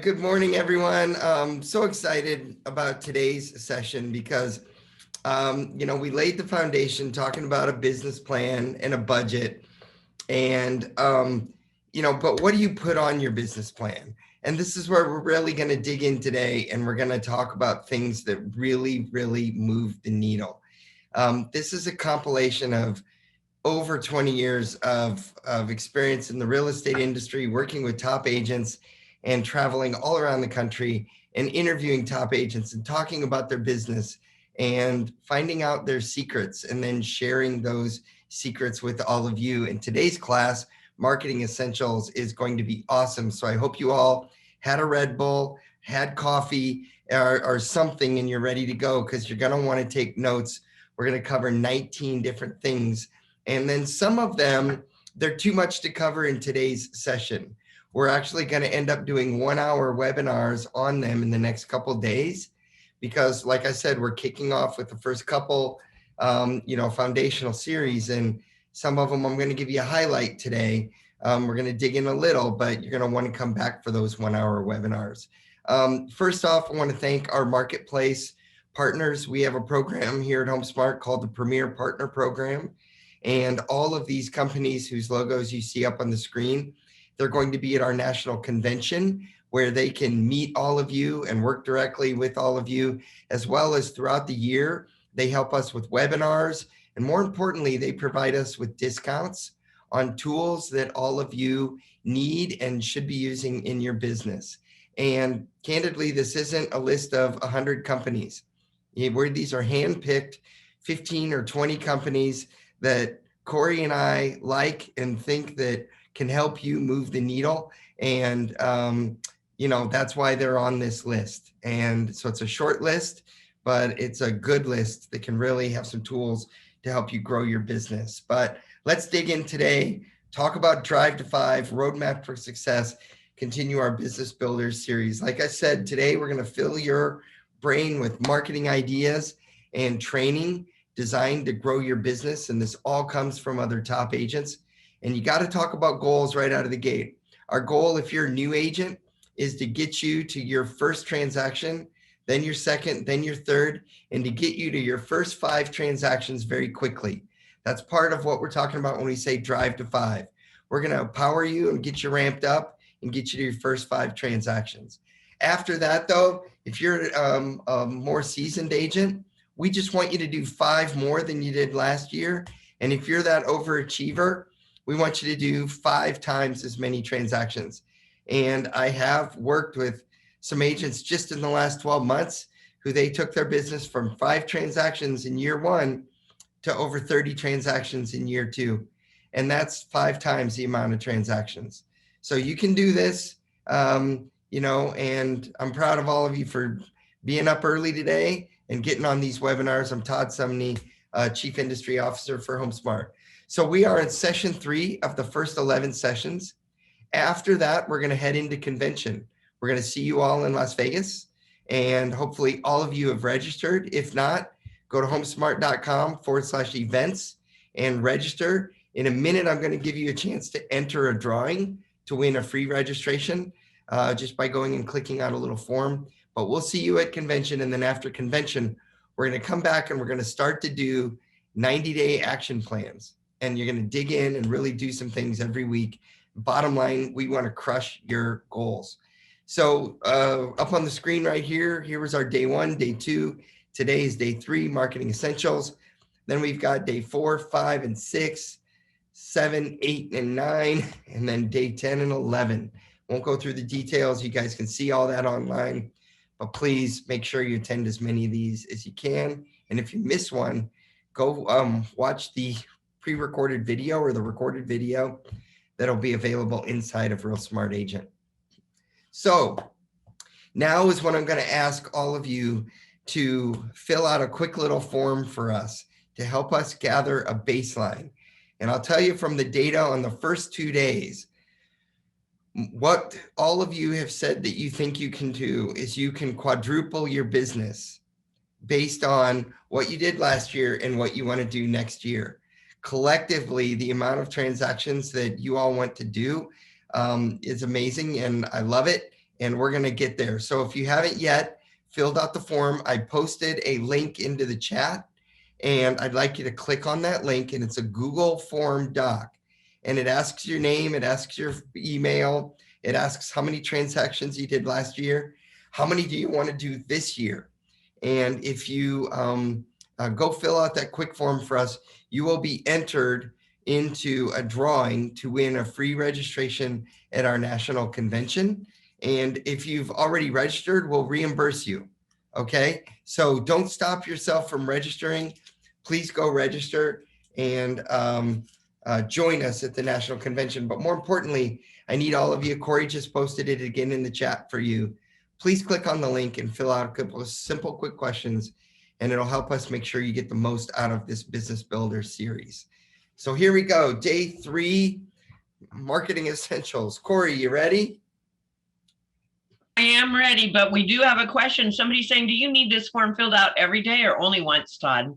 Good morning, everyone. So excited about today's session because, we laid the foundation talking about a business plan and a budget. And, but what do you put on your business plan? And this is where we're really going to dig in today. And we're going to talk about things that really, really move the needle. This is a compilation of over 20 years of experience in the real estate industry, working with top agents and traveling all around the country and interviewing top agents and talking about their business and finding out their secrets and then sharing those secrets with all of you. In today's class, Marketing Essentials is going to be awesome. So I hope you all had a Red Bull, had coffee or something, and you're ready to go because you're going to want to take notes. We're going to cover 19 different things. And then some of them, they're too much to cover in today's session. We're actually going to end up doing 1-hour webinars on them in the next couple of days, because like I said, we're kicking off with the first couple, foundational series, and some of them I'm going to give you a highlight today. We're going to dig in a little, but you're going to want to come back for those 1-hour webinars. First off, I want to thank our marketplace partners. We have a program here at HomeSmart called the Premier Partner Program. And all of these companies whose logos you see up on the screen, they're going to be at our national convention where they can meet all of you and work directly with all of you, as well as throughout the year. They help us with webinars. And more importantly, they provide us with discounts on tools that all of you need and should be using in your business. And candidly, this isn't a list of 100 companies. Where these are handpicked 15 or 20 companies that Corey and I like and think that can help you move the needle. And, that's why they're on this list. And so it's a short list, but it's a good list that can really have some tools to help you grow your business. But let's dig in today, talk about Drive to 5, Roadmap for Success, continue our Business Builders series. Like I said, today we're going to fill your brain with marketing ideas and training designed to grow your business. And this all comes from other top agents. And you got to talk about goals right out of the gate. Our goal, if you're a new agent, is to get you to your first transaction, then your second, then your third, and to get you to your first 5 transactions very quickly. That's part of what we're talking about when we say Drive to 5. We're going to empower you and get you ramped up and get you to your first 5 transactions. After that, though, if you're a more seasoned agent, we just want you to do 5 more than you did last year. And if you're that overachiever, we want you to do 5 times as many transactions. And I have worked with some agents just in the last 12 months who they took their business from 5 transactions in year 1 to over 30 transactions in year 2. And that's 5 times the amount of transactions. So you can do this, and I'm proud of all of you for being up early today and getting on these webinars. I'm Todd Sumney, Chief Industry Officer for HomeSmart. So we are in session 3 of the first 11 sessions. After that, we're going to head into convention. We're going to see you all in Las Vegas, and hopefully all of you have registered. If not, go to homesmart.com/events and register. In a minute, I'm going to give you a chance to enter a drawing to win a free registration just by going and clicking out a little form. But we'll see you at convention. And then after convention, we're going to come back and we're going to start to do 90-day action plans. And you're going to dig in and really do some things every week. Bottom line, we want to crush your goals. So up on the screen right here, here was our day 1, day 2. Today is day 3, Marketing Essentials. Then we've got day 4, 5, and 6, 7, 8, and 9, and then day 10 and 11. Won't go through the details. You guys can see all that online. But please make sure you attend as many of these as you can. And if you miss one, go watch the pre-recorded video or the recorded video that'll be available inside of Real Smart Agent. So now is when I'm going to ask all of you to fill out a quick little form for us to help us gather a baseline. And I'll tell you from the data on the first 2 days, what all of you have said that you think you can do is you can quadruple your business based on what you did last year and what you want to do next year. Collectively, the amount of transactions that you all want to do is amazing, and I love it. and we're going to get there. So if you haven't yet filled out the form, I posted a link into the chat, and I'd like you to click on that link, and it's a Google form doc, and it asks your name, it asks your email, it asks how many transactions you did last year, how many do you want to do this year. And if you go fill out that quick form for us, you will be entered into a drawing to win a free registration at our national convention. And if you've already registered, we'll reimburse you. Okay, so don't stop yourself from registering. Please go register and join us at the national convention. But more importantly, I need all of you. Corey just posted it again in the chat for you. Please click on the link and fill out a couple of simple, quick questions, and it'll help us make sure you get the most out of this Business Builder series. So here we go. Day 3, marketing essentials. Corey, you ready? I am ready, but we do have a question. Somebody's saying, do you need this form filled out every day or only once, Todd?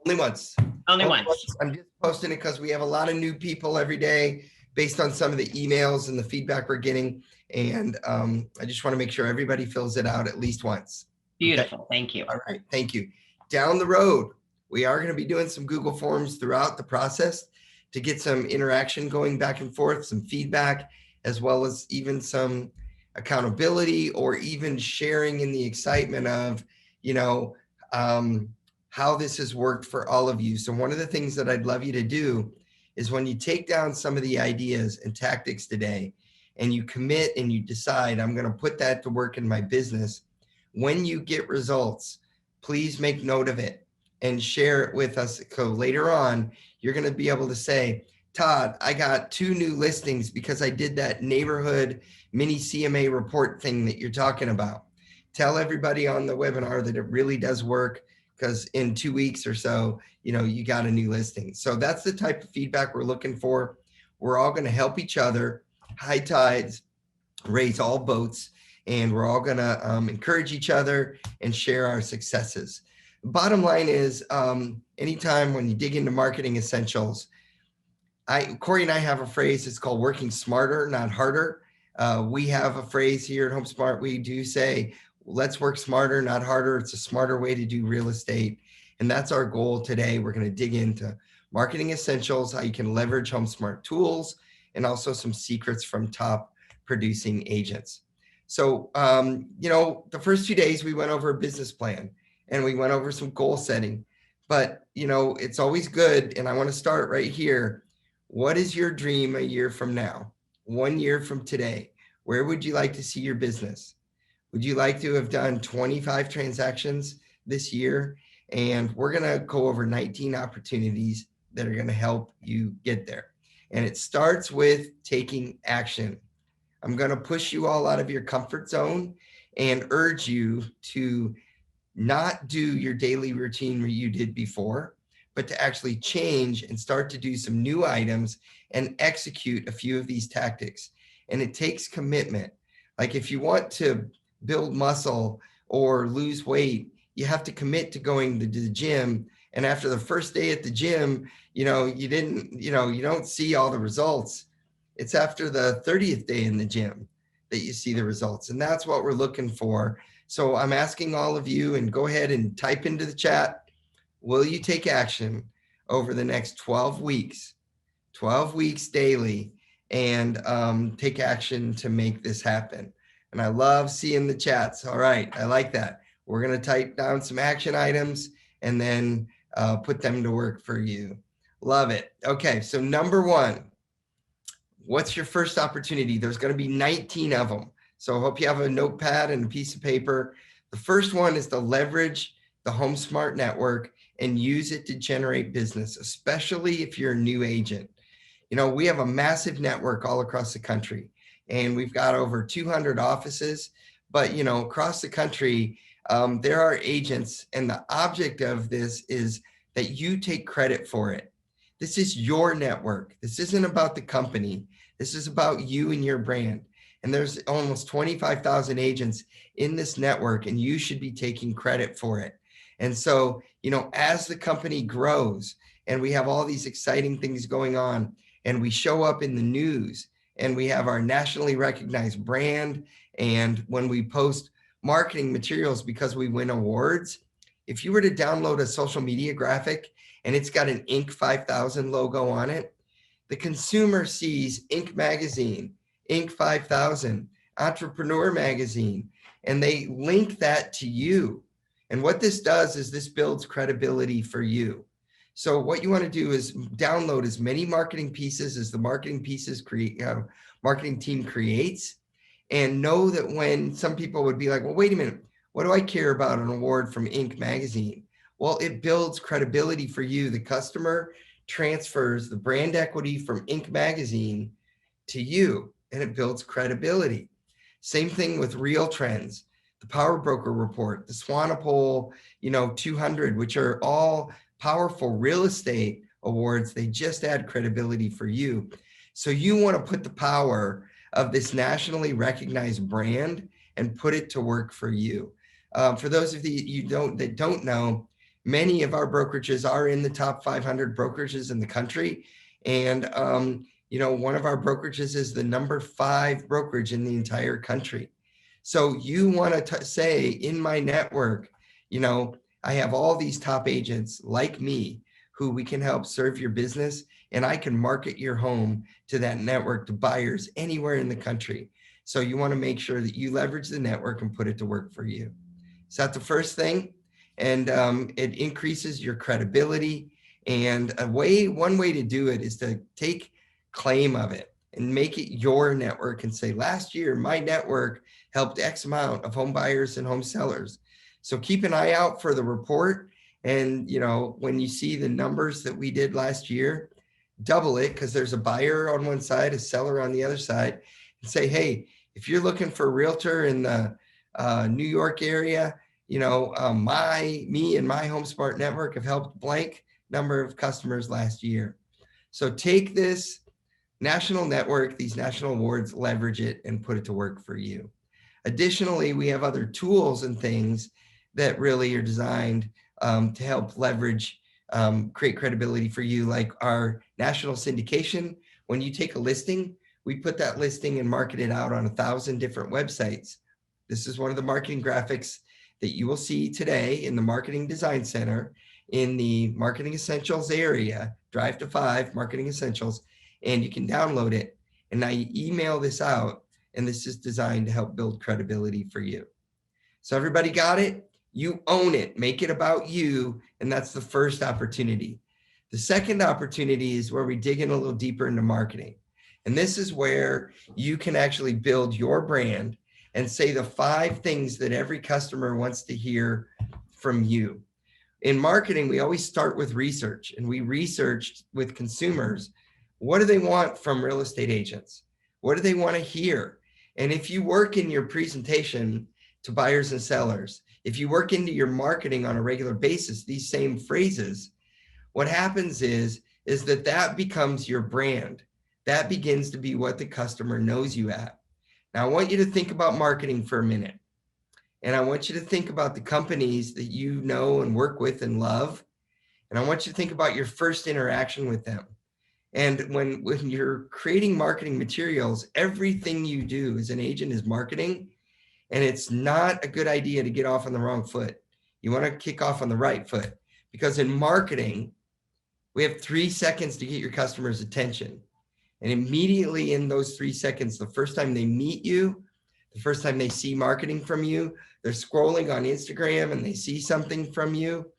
Only once. Only once. I'm just posting it because we have a lot of new people every day based on some of the emails and the feedback we're getting. And I just want to make sure everybody fills it out at least once. Beautiful. Okay? Thank you. All right. Thank you. Down the road, we are going to be doing some Google Forms throughout the process to get some interaction going back and forth, some feedback, as well as even some accountability, or even sharing in the excitement of, how this has worked for all of you. So one of the things that I'd love you to do is, when you take down some of the ideas and tactics today, and you commit and you decide, I'm going to put that to work in my business, when you get results, please make note of it and share it with us. So later on, you're going to be able to say, Todd, I got 2 new listings because I did that neighborhood mini CMA report thing that you're talking about. Tell everybody on the webinar that it really does work, because in 2 weeks or so, you got a new listing. So that's the type of feedback we're looking for. We're all going to help each other. High tides raise all boats, and we're all going to encourage each other and share our successes. Bottom line is, anytime when you dig into marketing essentials, Corey and I have a phrase. It's called working smarter, not harder. We have a phrase here at HomeSmart. We do say, let's work smarter, not harder. It's a smarter way to do real estate. And that's our goal today. We're going to dig into marketing essentials, how you can leverage HomeSmart tools, and also some secrets from top producing agents. So, the first 2 days we went over a business plan and we went over some goal setting, but it's always good. And I want to start right here. What is your dream a year from now? 1 year from today? Where would you like to see your business? Would you like to have done 25 transactions this year? And we're going to go over 19 opportunities that are going to help you get there. And it starts with taking action. I'm going to push you all out of your comfort zone and urge you to not do your daily routine where you did before, but to actually change and start to do some new items and execute a few of these tactics. And it takes commitment. Like if you want to build muscle or lose weight, you have to commit to going to the gym. And after the first day at the gym, you don't see all the results. It's after the 30th day in the gym that you see the results. And that's what we're looking for. So I'm asking all of you, and go ahead and type into the chat, will you take action over the next 12 weeks daily, and take action to make this happen? And I love seeing the chats. All right, I like that. We're going to type down some action items and then put them to work for you. Love it. Okay, so number 1, what's your first opportunity? There's going to be 19 of them. So I hope you have a notepad and a piece of paper. The first one is to leverage the HomeSmart network and use it to generate business, especially if you're a new agent. We have a massive network all across the country, and we've got over 200 offices, but across the country, there are agents, and the object of this is that you take credit for it. This is your network. This isn't about the company. This is about you and your brand. And there's almost 25,000 agents in this network, and you should be taking credit for it. And so, as the company grows and we have all these exciting things going on, and we show up in the news and we have our nationally recognized brand. And when we post marketing materials because we win awards, if you were to download a social media graphic and it's got an Inc. 5000 logo on it, the consumer sees Inc. magazine, Inc. 5000, Entrepreneur magazine, and they link that to you. And what this does is this builds credibility for you. So what you want to do is download as many marketing pieces as the marketing team creates, and know that when some people would be like, well, wait a minute, what do I care about an award from Inc. magazine? Well, it builds credibility for you. The customer transfers the brand equity from Inc. magazine to you, and it builds credibility. Same thing with Real Trends, the Power Broker Report, the Swanepoel, 200, which are all powerful real estate awards. They just add credibility for you. So you want to put the power of this nationally recognized brand and put it to work for you. For those of you that don't know, many of our brokerages are in the top 500 brokerages in the country. And, one of our brokerages is the number 5 brokerage in the entire country. So you want to say, in my network, I have all these top agents like me who we can help serve your business, and I can market your home to that network to buyers anywhere in the country. So you want to make sure that you leverage the network and put it to work for you. So that's the first thing. And it increases your credibility. And one way to do it is to take claim of it and make it your network and say, last year, my network helped X amount of home buyers and home sellers. So keep an eye out for the report. And, when you see the numbers that we did last year, double it, because there's a buyer on one side, a seller on the other side, and say, hey, if you're looking for a realtor in the New York area, me and my HomeSmart network have helped blank number of customers last year. So take this national network, these national awards, leverage it and put it to work for you. Additionally, we have other tools and things that really are designed to help leverage, create credibility for you, like our national syndication. When you take a listing, we put that listing and market it out on 1,000 different websites. This is one of the marketing graphics that you will see today in the Marketing Design Center in the Marketing Essentials area, Drive to 5 Marketing Essentials, and you can download it. And now you email this out, and this is designed to help build credibility for you. So everybody got it? You own it, make it about you, and that's the first opportunity. The second opportunity is where we dig in a little deeper into marketing. And this is where you can actually build your brand and say the 5 things that every customer wants to hear from you. In marketing, we always start with research, and we researched with consumers. What do they want from real estate agents? What do they want to hear? And if you work in your presentation to buyers and sellers, if you work into your marketing on a regular basis, these same phrases, what happens is that becomes your brand. That begins to be what the customer knows you at. Now, I want you to think about marketing for a minute. And I want you to think about the companies that you know and work with and love. And I want you to think about your first interaction with them. And when you're creating marketing materials, everything you do as an agent is marketing. And it's not a good idea to get off on the wrong foot. You want to kick off on the right foot, because in marketing, we have 3 seconds to get your customer's attention. And immediately in those 3 seconds, the first time they meet you, the first time they see marketing from you, they're scrolling on Instagram and they see something from you,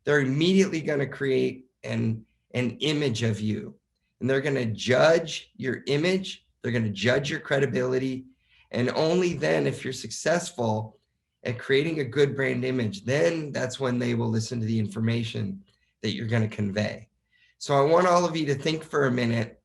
they're immediately going to create an image of you. And they're going to judge your image. They're going to judge your credibility. And only then, if you're successful at creating a good brand image, then that's when they will listen to the information that you're going to convey. So I want all of you to think for a minute.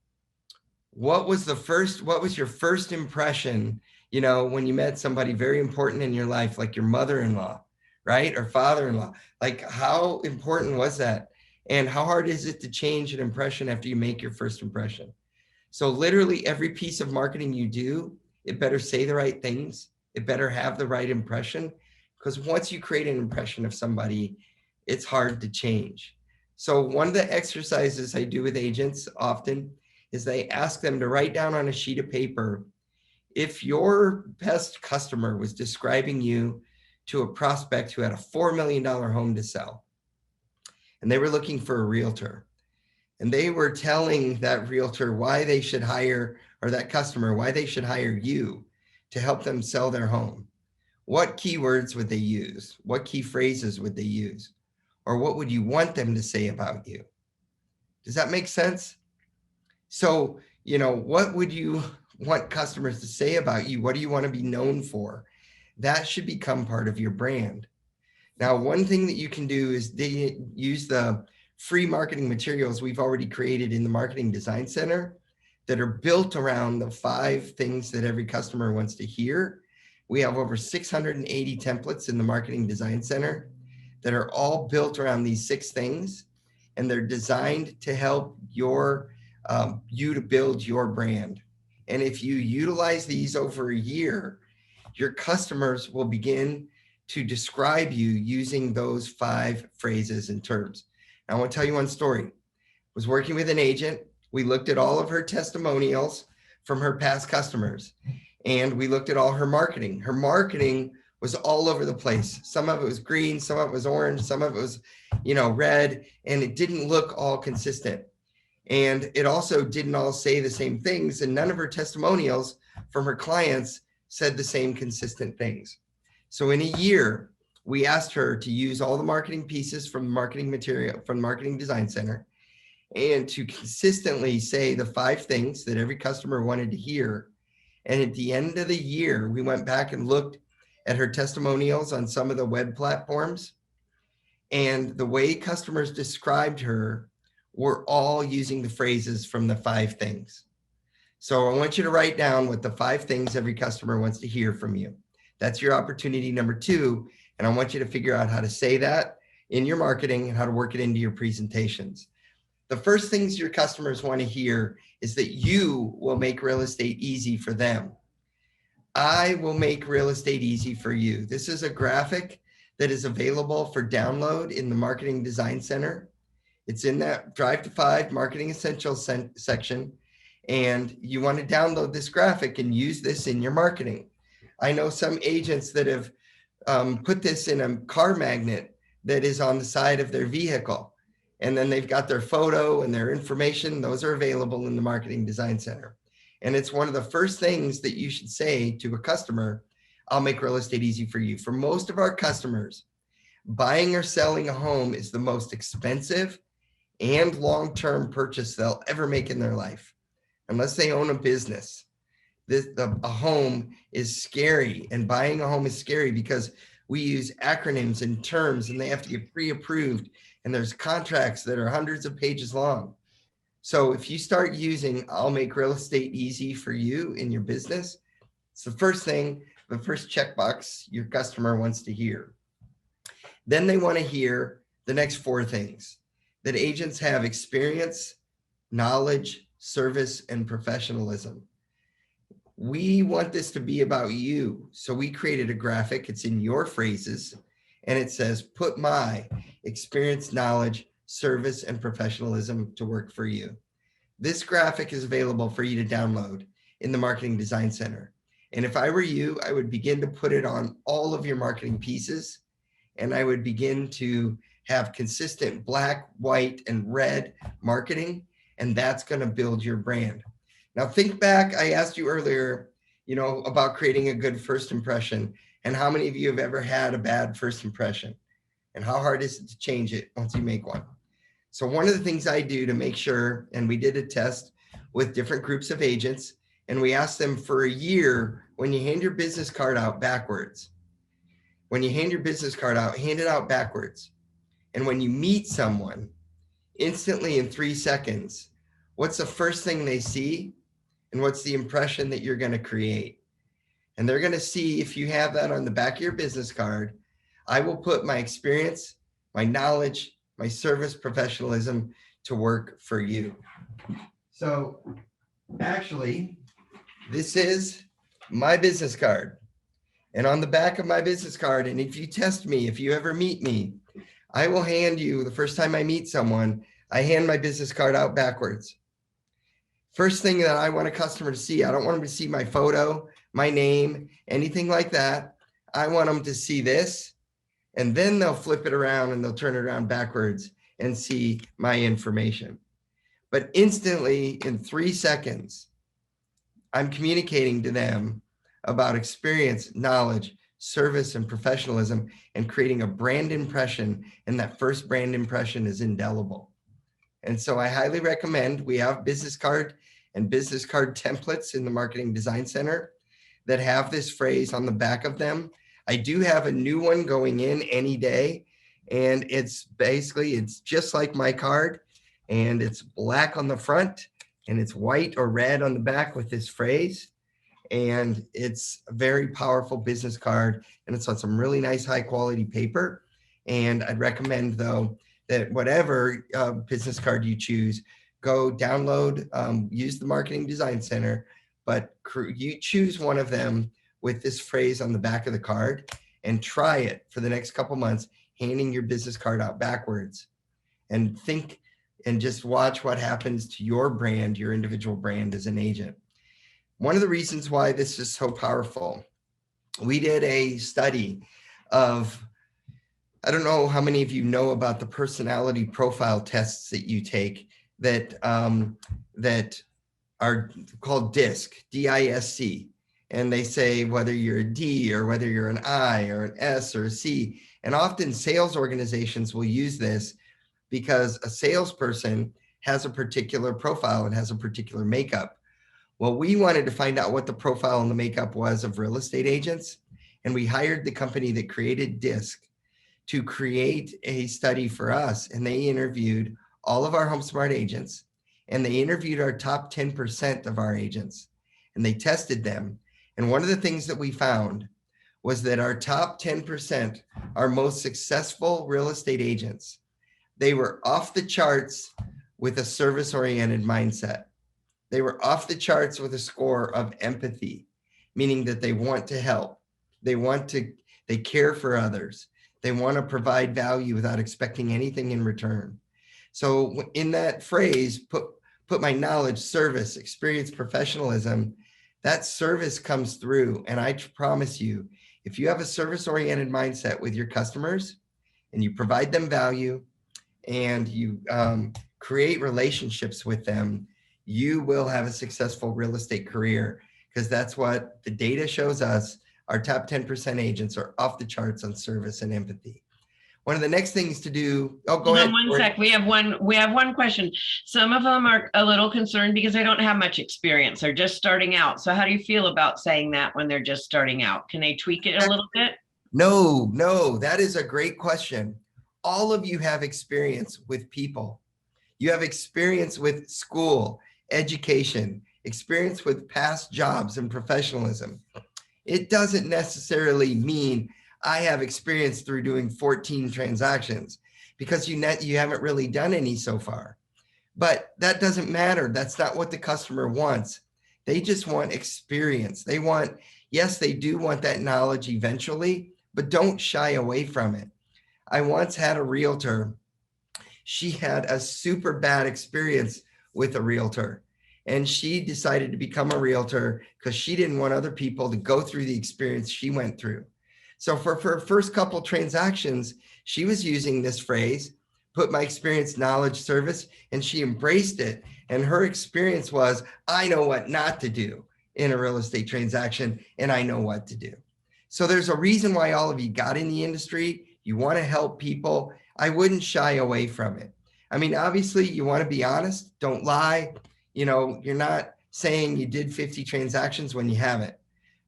What was your first impression, when you met somebody very important in your life, like your mother-in-law, right? Or father-in-law? Like, how important was that? And how hard is it to change an impression after you make your first impression? So literally every piece of marketing you do, it better say the right things. It better have the right impression, because once you create an impression of somebody, it's hard to change. So one of the exercises I do with agents often is they ask them to write down on a sheet of paper, if your best customer was describing you to a prospect who had a $4 million home to sell, and they were looking for a realtor, and they were telling that realtor why they should hire, or that customer, why they should hire you to help them sell their home, what keywords would they use? What key phrases would they use? Or what would you want them to say about you? Does that make sense? So, what would you want customers to say about you? What do you want to be known for? That should become part of your brand. Now, one thing that you can do is use the free marketing materials we've already created in the Marketing Design Center that are built around the 5 things that every customer wants to hear. We have over 680 templates in the Marketing Design Center that are all built around these 6 things, and they're designed to help you to build your brand. And if you utilize these over a year, your customers will begin to describe you using those 5 phrases and terms. Now, I want to tell you one story. I was working with an agent. We looked at all of her testimonials from her past customers, and we looked at all her marketing. Her marketing was all over the place. Some of it was green, some of it was orange, some of it was, red, and it didn't look all consistent. And it also didn't all say the same things, and none of her testimonials from her clients said the same consistent things. So in a year, we asked her to use all the marketing pieces from the marketing material from Marketing Design Center and to consistently say the 5 things that every customer wanted to hear. And at the end of the year, we went back and looked at her testimonials on some of the web platforms, and the way customers described her were all using the phrases from the 5 things. So I want you to write down what the 5 things every customer wants to hear from you. That's your opportunity number 2. And I want you to figure out how to say that in your marketing and how to work it into your presentations. The first things your customers want to hear is that you will make real estate easy for them. I will make real estate easy for you. This is a graphic that is available for download in the Marketing Design Center. It's in that Drive to 5 Marketing Essentials section. And you want to download this graphic and use this in your marketing. I know some agents that have put this in a car magnet that is on the side of their vehicle. And then they've got their photo and their information. Those are available in the Marketing Design Center. And it's one of the first things that you should say to a customer, I'll make real estate easy for you. For most of our customers, buying or selling a home is the most expensive and long-term purchase they'll ever make in their life, unless they own a business. A home is scary, and buying a home is scary because we use acronyms and terms, and they have to get pre-approved, and there's contracts that are hundreds of pages long. So if you start using I'll make real estate easy for you in your business, it's the first thing, the first checkbox your customer wants to hear. Then they want to hear the next 4 things: that agents have experience, knowledge, service, and professionalism. We want this to be about you. So we created a graphic. It's in your phrases, and it says, put my experience, knowledge, service, and professionalism to work for you. This graphic is available for you to download in the Marketing Design Center. And if I were you, I would begin to put it on all of your marketing pieces, and I would begin to have consistent black, white, and red marketing, and that's going to build your brand. Now think back, I asked you earlier, about creating a good first impression, and how many of you have ever had a bad first impression, and how hard is it to change it once you make one? So one of the things I do to make sure, and we did a test with different groups of agents, and we asked them for a year, when you hand your business card out backwards, hand it out backwards. And when you meet someone, instantly in 3 seconds, what's the first thing they see? And what's the impression that you're going to create? And they're going to see, if you have that on the back of your business card, I will put my experience, my knowledge, my service, professionalism to work for you. So actually, this is my business card. And on the back of my business card, and if you test me, if you ever meet me, I will hand you, the first time I meet someone, I hand my business card out backwards. First thing that I want a customer to see, I don't want them to see my photo, my name, anything like that. I want them to see this, and then they'll flip it around and they'll turn it around backwards and see my information. But instantly, in 3 seconds, I'm communicating to them about experience, knowledge, service, and professionalism, and creating a brand impression. And that first brand impression is indelible. And so I highly recommend, we have business card and business card templates in the Marketing Design Center that have this phrase on the back of them. I do have a new one going in any day. And it's basically, it's just like my card, and it's black on the front and it's white or red on the back with this phrase. And it's a very powerful business card, and it's on some really nice high quality paper. And I'd recommend, though, that whatever business card you choose, go download, use the Marketing Design Center, but you choose one of them with this phrase on the back of the card and try it for the next couple months, handing your business card out backwards, and think and just watch what happens to your brand, your individual brand as an agent. One of the reasons why this is so powerful, we did a study of, I don't know how many of you know about the personality profile tests that you take that that are called DISC, D-I-S-C. And they say whether you're a D or whether you're an I or an S or a C. And often sales organizations will use this because a salesperson has a particular profile and has a particular makeup. Well, we wanted to find out what the profile and the makeup was of real estate agents. And we hired the company that created DISC to create a study for us. And they interviewed all of our HomeSmart agents, and they interviewed our top 10% of our agents, and they tested them. And one of the things that we found was that our top 10%, our most successful real estate agents, they were off the charts with a service-oriented mindset. They were off the charts with a score of empathy, meaning that they want to help. They care for others. They want to provide value without expecting anything in return. So in that phrase, put my knowledge, service, experience, professionalism, that service comes through. And I promise you, if you have a service-oriented mindset with your customers and you provide them value and you create relationships with them, you will have a successful real estate career, because that's what the data shows us. Our top 10% agents are off the charts on service and empathy. One of the next things to do, go ahead. One sec. We have one question. Some of them are a little concerned because they don't have much experience. They're just starting out. So how do you feel about saying that when they're just starting out? Can they tweak it a little bit? No, that is a great question. All of you have experience with people. You have experience with school, education, experience with past jobs and professionalism. It doesn't necessarily mean I have experience through doing 14 transactions, because you haven't really done any so far. But that doesn't matter. That's not what the customer wants. They just want experience. Yes, they do want that knowledge eventually, but don't shy away from it. I once had a realtor. She had a super bad experience with a realtor, and she decided to become a realtor because she didn't want other people to go through the experience she went through. So for her first couple transactions, she was using this phrase, put my experience, knowledge, service, and she embraced it. And her experience was, I know what not to do in a real estate transaction, and I know what to do. So there's a reason why all of you got in the industry. You want to help people. I wouldn't shy away from it. I mean, obviously you want to be honest, don't lie. You're not saying you did 50 transactions when you haven't,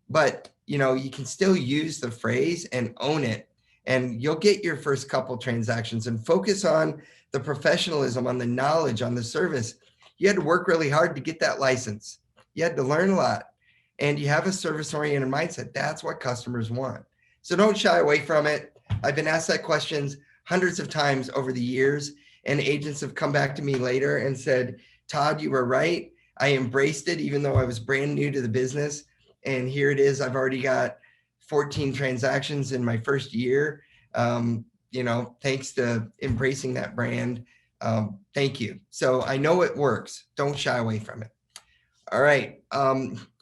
but you can still use the phrase and own it, and you'll get your first couple transactions. And focus on the professionalism, on the knowledge, on the service. You had to work really hard to get that license. You had to learn a lot, and you have a service-oriented mindset. That's what customers want. So don't shy away from it. I've been asked that questions hundreds of times over the years, and agents have come back to me later and said, Todd, you were right. I embraced it even though I was brand new to the business. And here it is. I've already got 14 transactions in my first year, thanks to embracing that brand. Thank you. So I know it works. Don't shy away from it. All right.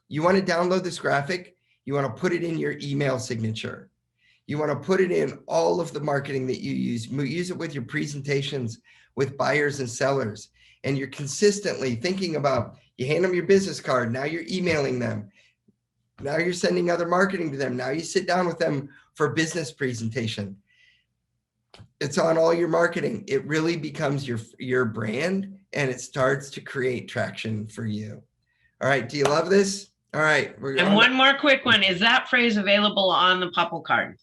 You want to download this graphic. You want to put it in your email signature. You want to put it in all of the marketing that you use. Use it with your presentations with buyers and sellers. And you're consistently thinking about, you hand them your business card. Now you're emailing them. Now you're sending other marketing to them. Now you sit down with them for a business presentation. It's on all your marketing. It really becomes your brand, and it starts to create traction for you. All right. Do you love this? All right. And one more quick one. Is that phrase available on the Popple card?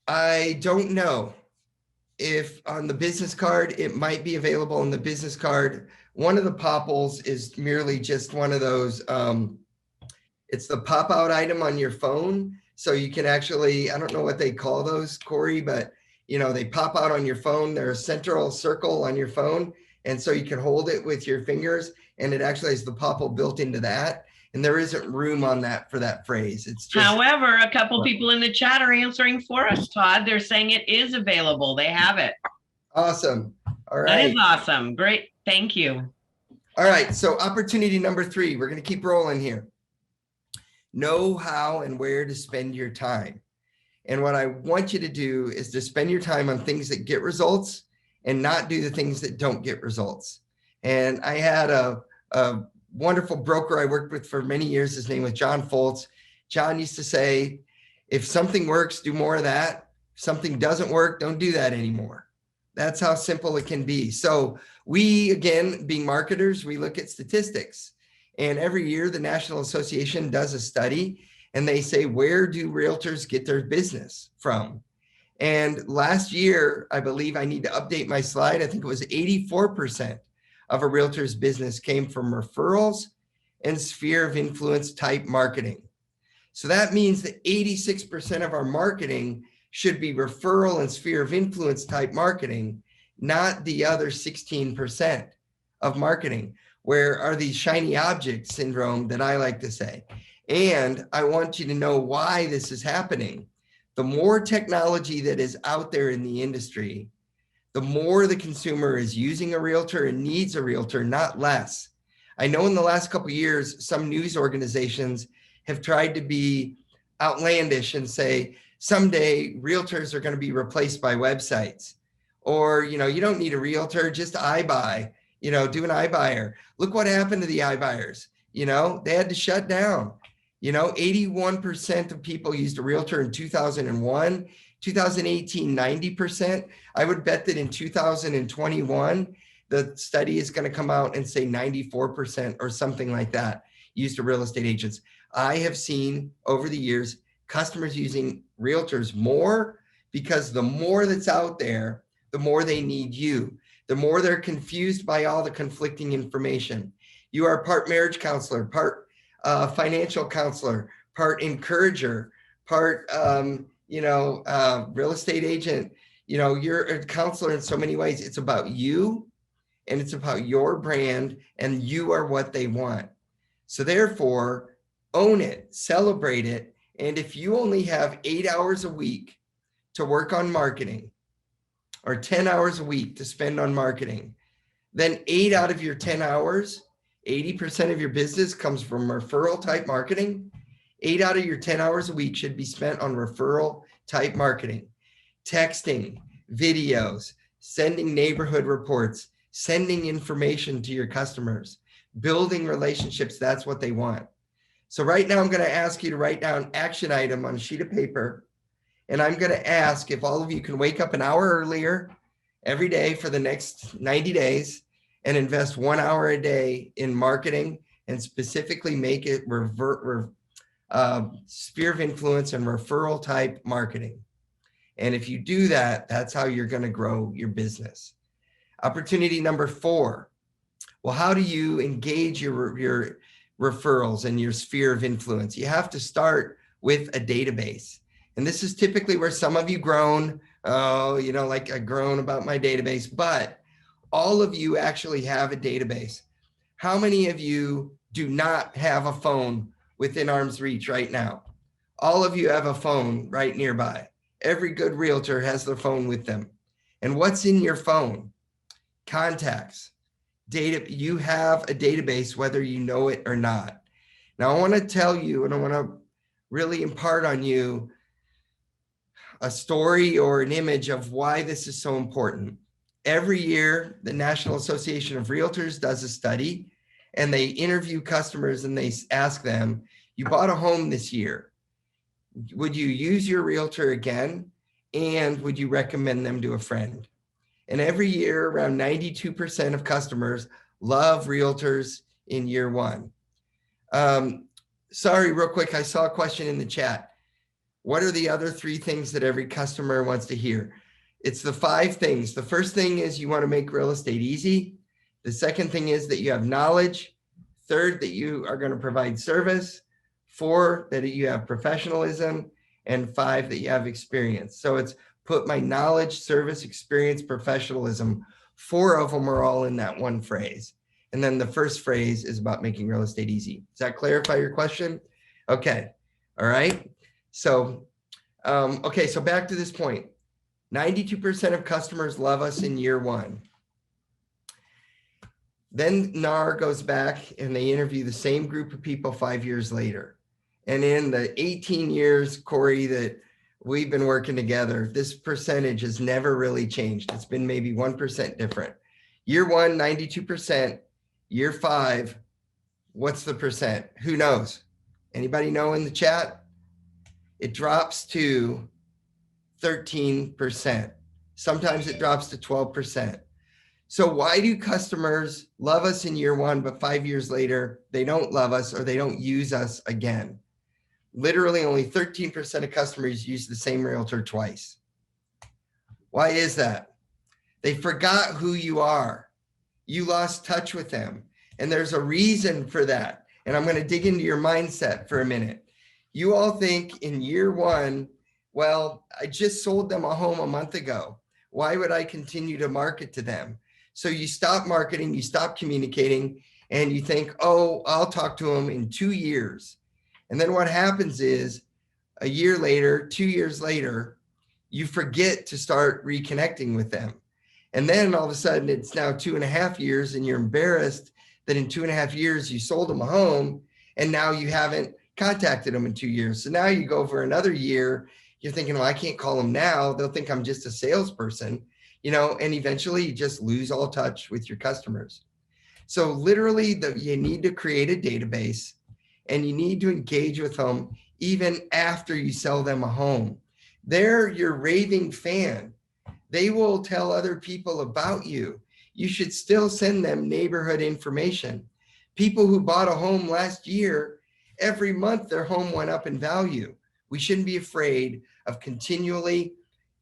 I don't know if on the business card, it might be available on the business card. One of the Popples is merely just one of those, it's the pop out item on your phone. So you can actually, I don't know what they call those, Corey, but they pop out on your phone. They're a central circle on your phone. And so you can hold it with your fingers, and it actually has the Popple built into that. And there isn't room on that for that phrase. It's just, however, a couple people in the chat are answering for us, Todd. They're saying it is available. They have it. Awesome. All right. That is awesome. Great. Thank you. All right. So opportunity number 3, we're going to keep rolling here. Know how and where to spend your time. And what I want you to do is to spend your time on things that get results and not do the things that don't get results. And I had a wonderful broker I worked with for many years. His name was John Foltz. John used to say, if something works, do more of that. If something doesn't work, don't do that anymore. That's how simple it can be. So we, again, being marketers, we look at statistics. And every year the National Association does a study, and they say, where do realtors get their business from? And last year, I believe, I need to update my slide, I think it was 84% of a realtor's business came from referrals and sphere of influence type marketing. So that means that 86% of our marketing should be referral and sphere of influence type marketing, not the other 16% of marketing, where are these shiny object syndrome that I like to say. And I want you to know why this is happening. The more technology that is out there in the industry, the more the consumer is using a realtor and needs a realtor, not less. I know in the last couple of years, some news organizations have tried to be outlandish and say, someday realtors are going to be replaced by websites. Or, you don't need a realtor, just iBuy, do an iBuyer. Look what happened to the iBuyers. They had to shut down. 81% of people used a realtor in 2001, 2018, 90%. I would bet that in 2021, the study is going to come out and say 94% or something like that used to real estate agents. I have seen over the years, customers using realtors more, because the more that's out there, the more they need you. The more they're confused by all the conflicting information. You are part marriage counselor, part financial counselor, part encourager, part, real estate agent. You're a counselor in so many ways. It's about you, and it's about your brand, and you are what they want. So therefore, own it, celebrate it. And if you only have 8 hours a week to work on marketing, or 10 hours a week to spend on marketing, then 8 out of your 10 hours, 80% of your business comes from referral type marketing. 8 out of your 10 hours a week should be spent on referral type marketing, texting, videos, sending neighborhood reports, sending information to your customers, building relationships. That's what they want. So right now I'm going to ask you to write down action item on a sheet of paper. And I'm going to ask if all of you can wake up an hour earlier every day for the next 90 days and invest 1 hour a day in marketing, and specifically make it sphere of influence and referral type marketing. And if you do that, that's how you're going to grow your business. Opportunity number 4. Well, how do you engage your referrals and your sphere of influence? You have to start with a database. And this is typically where some of you groan, like I groan about my database, but all of you actually have a database. How many of you do not have a phone within arm's reach right now? All of you have a phone right nearby. Every good realtor has their phone with them. And what's in your phone? Contacts, you have a database, whether you know it or not. Now, I want to tell you, and I want to really impart on you a story or an image of why this is so important. Every year, the National Association of Realtors does a study, and they interview customers and they ask them, you bought a home this year. Would you use your realtor again? And would you recommend them to a friend? And every year, around 92% of customers love realtors in year one. Sorry, real quick, I saw a question in the chat. What are the other 3 things that every customer wants to hear? It's the 5 things. The first thing is you want to make real estate easy. The second thing is that you have knowledge. Third, that you are going to provide service. 4, that you have professionalism. And 5, that you have experience. So it's put my knowledge, service, experience, professionalism. 4 of them are all in that one phrase. And then the first phrase is about making real estate easy. Does that clarify your question? Okay. All right. So, okay. So back to this point, 92% of customers love us in year one. Then NAR goes back and they interview the same group of people 5 years later. And in the 18 years, Corey, that we've been working together, this percentage has never really changed. It's been maybe 1% different. Year one, 92%. Year 5, what's the percent? Who knows? Anybody know in the chat? It drops to 13%. Sometimes it drops to 12%. So why do customers love us in year one, but 5 years later, they don't love us or they don't use us again? Literally only 13% of customers use the same realtor twice. Why is that? They forgot who you are. You lost touch with them. And there's a reason for that. And I'm going to dig into your mindset for a minute. You all think in year one, well, I just sold them a home a month ago. Why would I continue to market to them? So you stop marketing, you stop communicating, and you think, oh, I'll talk to them in 2 years. And then what happens is a year later, 2 years later, you forget to start reconnecting with them. And then all of a sudden it's now 2.5 years and you're embarrassed that in 2.5 years you sold them a home and now you haven't contacted them in 2 years. So now you go for another year, you're thinking, well, I can't call them now. They'll think I'm just a salesperson, and eventually you just lose all touch with your customers. So literally you need to create a database and you need to engage with them even after you sell them a home. They're your raving fan. They will tell other people about you. You should still send them neighborhood information. People who bought a home last year, every month their home went up in value. We shouldn't be afraid of continually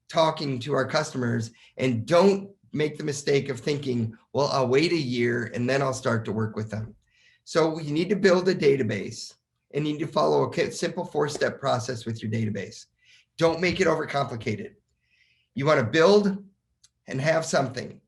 talking to our customers, and don't make the mistake of thinking, well, I'll wait a year and then I'll start to work with them. So you need to build a database and you need to follow a simple 4-step process with your database. Don't make it overcomplicated. You want to build and have something.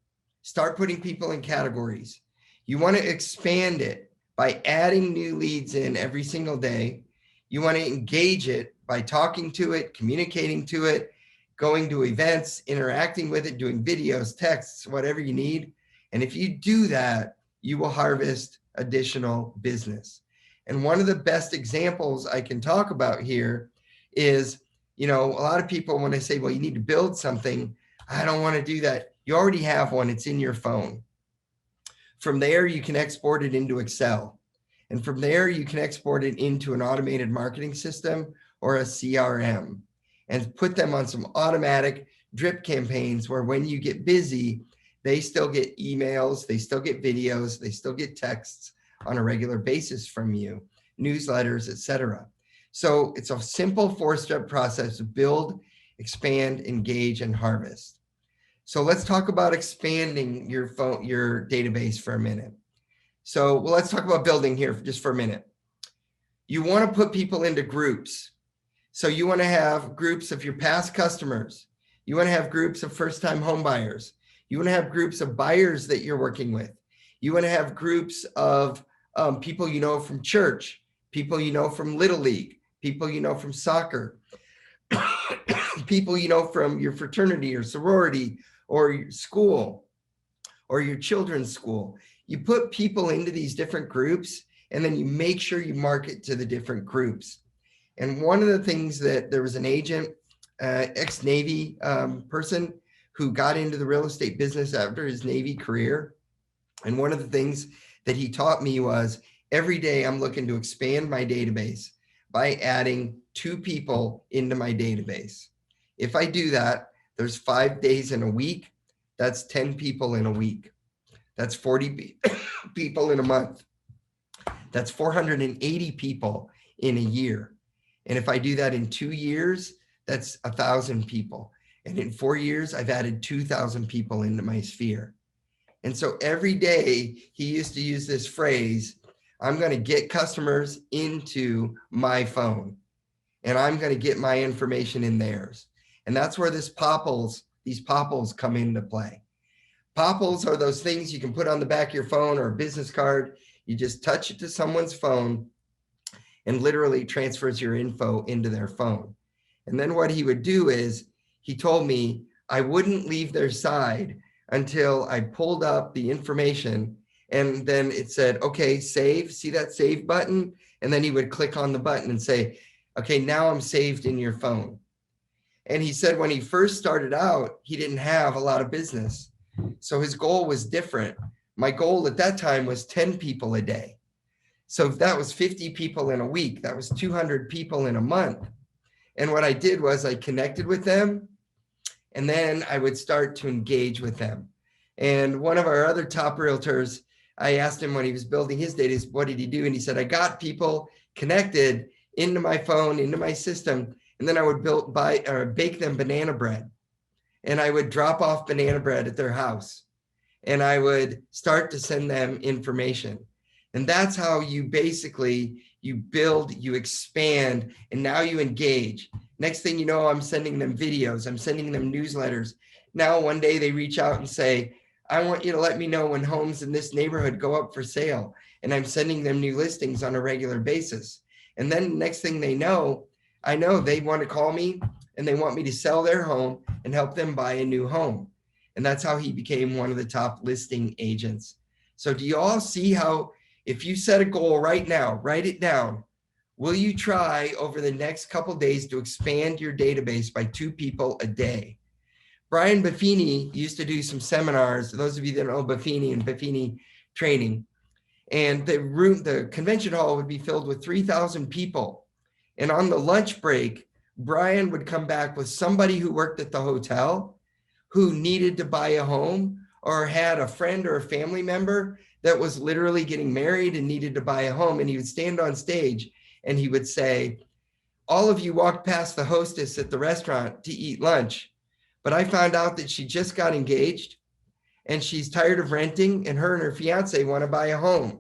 Start putting people in categories. You want to expand it by adding new leads in every single day. You want to engage it by talking to it, communicating to it, going to events, interacting with it, doing videos, texts, whatever you need. And if you do that, you will harvest additional business. And one of the best examples I can talk about here is, a lot of people, when I say, well, you need to build something, I don't want to do that. You already have one. It's in your phone. From there, you can export it into Excel. And from there, you can export it into an automated marketing system or a CRM and put them on some automatic drip campaigns where when you get busy, they still get emails, they still get videos, they still get texts on a regular basis from you, newsletters, etc. So it's a simple 4-step process to build, expand, engage, and harvest. So let's talk about expanding your database for a minute. So let's talk about building here just for a minute. You want to put people into groups. So you want to have groups of your past customers. You want to have groups of first-time home buyers. You want to have groups of buyers that you're working with. You want to have groups of people you know from church, people you know from Little League, people you know from soccer, people you know from your fraternity or sorority or your school or your children's school. You put people into these different groups, and then you make sure you market to the different groups. And one of the things that there was an agent, ex-Navy person who got into the real estate business after his Navy career. And one of the things that he taught me was every day I'm looking to expand my database by adding 2 people into my database. If I do that, there's 5 days in a week. That's 10 people in a week. That's 40 people in a month. That's 480 people in a year. And if I do that in 2 years, that's 1,000 people. And in 4 years, I've added 2,000 people into my sphere. And so every day he used to use this phrase, I'm going to get customers into my phone and I'm going to get my information in theirs. And that's where these popples come into play. Popples are those things you can put on the back of your phone or a business card. You just touch it to someone's phone and literally transfers your info into their phone. And then what he would do is, he told me I wouldn't leave their side until I pulled up the information and then it said, okay, save, see that save button? And then he would click on the button and say, okay, now I'm saved in your phone. And he said when he first started out, he didn't have a lot of business. So his goal was different. My goal at that time was 10 people a day. So if that was 50 people in a week, that was 200 people in a month. And what I did was I connected with them, and then I would start to engage with them. And one of our other top realtors, I asked him when he was building his data, what did he do? And he said, I got people connected into my phone, into my system, and then I would bake them banana bread. And I would drop off banana bread at their house. And I would start to send them information. And that's how you basically, you build, you expand, and now you engage. Next thing you know, I'm sending them videos, I'm sending them newsletters. Now, one day they reach out and say, I want you to let me know when homes in this neighborhood go up for sale. And I'm sending them new listings on a regular basis. And then next thing they know, I know they want to call me and they want me to sell their home and help them buy a new home. And that's how he became one of the top listing agents. So do you all see how, if you set a goal right now, write it down. Will you try over the next couple of days to expand your database by 2 people a day? Brian Buffini used to do some seminars, those of you that know Buffini and Buffini training, and the convention hall would be filled with 3,000 people. And on the lunch break, Brian would come back with somebody who worked at the hotel who needed to buy a home or had a friend or a family member that was literally getting married and needed to buy a home. And he would stand on stage and he would say, all of you walked past the hostess at the restaurant to eat lunch, but I found out that she just got engaged and she's tired of renting, and her and her fiance want to buy a home.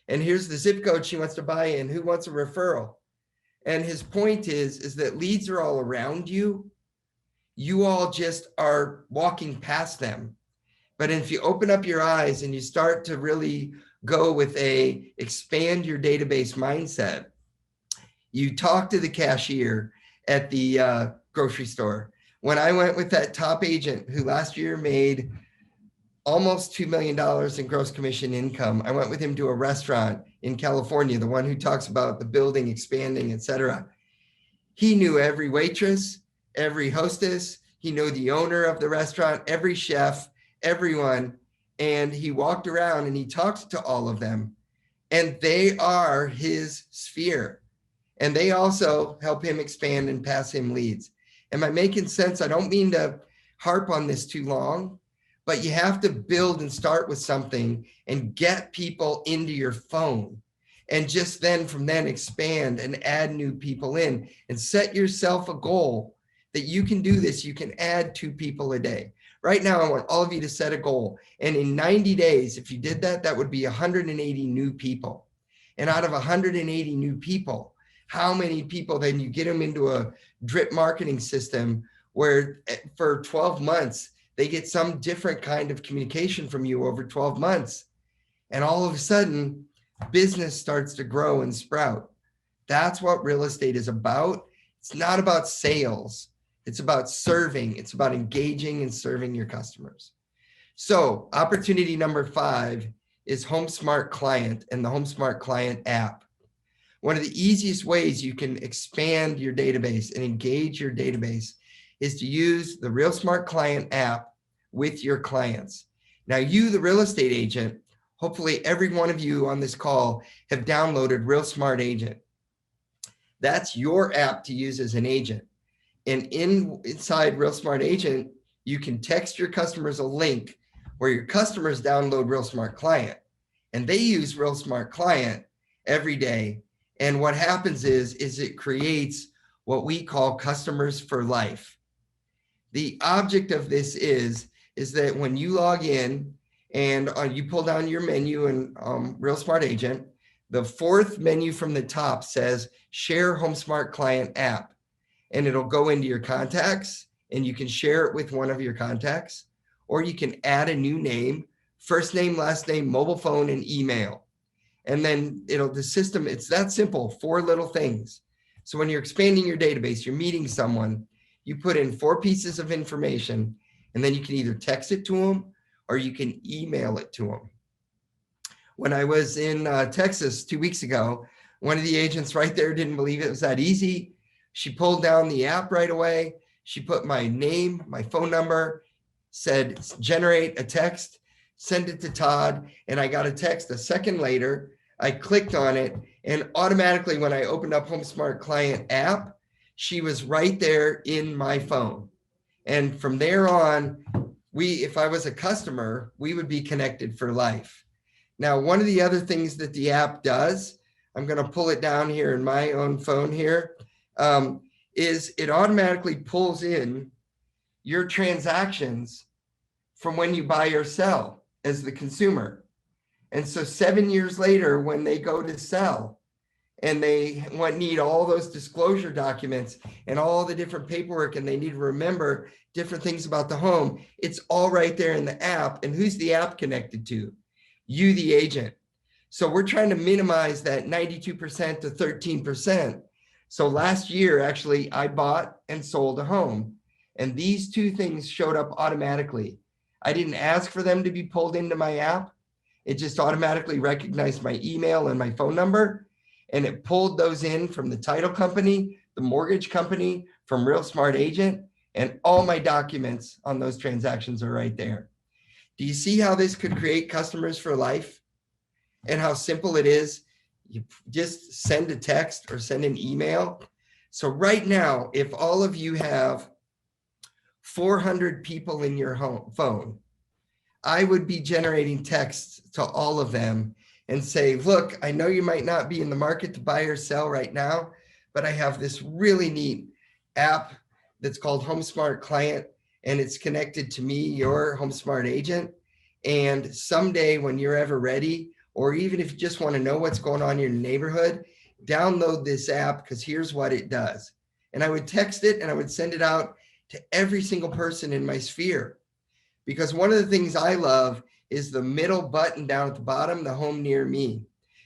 And here's the zip code she wants to buy in. Who wants a referral? And his point is that leads are all around you. You all just are walking past them. But if you open up your eyes and you start to really go with a expand your database mindset, you talk to the cashier at the grocery store. When I went with that top agent who last year made almost $2 million in gross commission income, I went with him to a restaurant in California, the one who talks about the building, expanding, et cetera. He knew every waitress, every hostess. He knew the owner of the restaurant, every chef, everyone. And he walked around and he talked to all of them. And they are his sphere. And they also help him expand and pass him leads. Am I making sense? I don't mean to harp on this too long, but you have to build and start with something and get people into your phone. And just then from then expand and add new people in and set yourself a goal that you can do this. You can add 2 people a day. Right now, I want all of you to set a goal. And in 90 days, if you did that, that would be 180 new people. And out of 180 new people, how many people then you get them into a drip marketing system where for 12 months, they get some different kind of communication from you over 12 months. And all of a sudden, business starts to grow and sprout. That's what real estate is about. It's not about sales. It's about serving. It's about engaging and serving your customers. So opportunity number 5 is HomeSmart Client and the HomeSmart Client app. One of the easiest ways you can expand your database and engage your database is to use the Real Smart Client app with your clients. Now, you, the real estate agent, hopefully every one of you on this call have downloaded Real Smart Agent. That's your app to use as an agent. And inside Real Smart Agent, you can text your customers a link where your customers download Real Smart Client, and they use Real Smart Client every day. And what happens is it creates what we call customers for life. The object of this is that when you log in and you pull down your menu in Real Smart Agent, the fourth menu from the top says Share HomeSmart Client app. And it'll go into your contacts and you can share it with one of your contacts, or you can add a new name, first name, last name, mobile phone, and email. And then the system, it's that simple, 4 little things. So when you're expanding your database, you're meeting someone, you put in 4 pieces of information, and then you can either text it to them or you can email it to them. When I was in Texas 2 weeks ago, one of the agents right there didn't believe it was that easy. She pulled down the app right away. She put my name, my phone number, said, generate a text, send it to Todd. And I got a text a second later. I clicked on it, and automatically when I opened up HomeSmart Client app, she was right there in my phone. And from there on, if I was a customer, we would be connected for life. Now, one of the other things that the app does, I'm going to pull it down here in my own phone here, is it automatically pulls in your transactions from when you buy or sell as the consumer. And so 7 years later, when they go to sell and they need all those disclosure documents and all the different paperwork, and they need to remember different things about the home, it's all right there in the app. And who's the app connected to? You, the agent. So we're trying to minimize that 92% to 13%. So last year, actually, I bought and sold a home, and these 2 things showed up automatically. I didn't ask for them to be pulled into my app. It just automatically recognized my email and my phone number, and it pulled those in from the title company, the mortgage company, from Real Smart Agent, and all my documents on those transactions are right there. Do you see how this could create customers for life and how simple it is? You just send a text or send an email. So right now, if all of you have 400 people in your phone, I would be generating texts to all of them and say, look, I know you might not be in the market to buy or sell right now, but I have this really neat app that's called HomeSmart Client, and it's connected to me, your HomeSmart agent. And someday when you're ever ready, or even if you just want to know what's going on in your neighborhood, download this app, because here's what it does. And I would text it and I would send it out to every single person in my sphere. Because one of the things I love is the middle button down at the bottom, the home near me.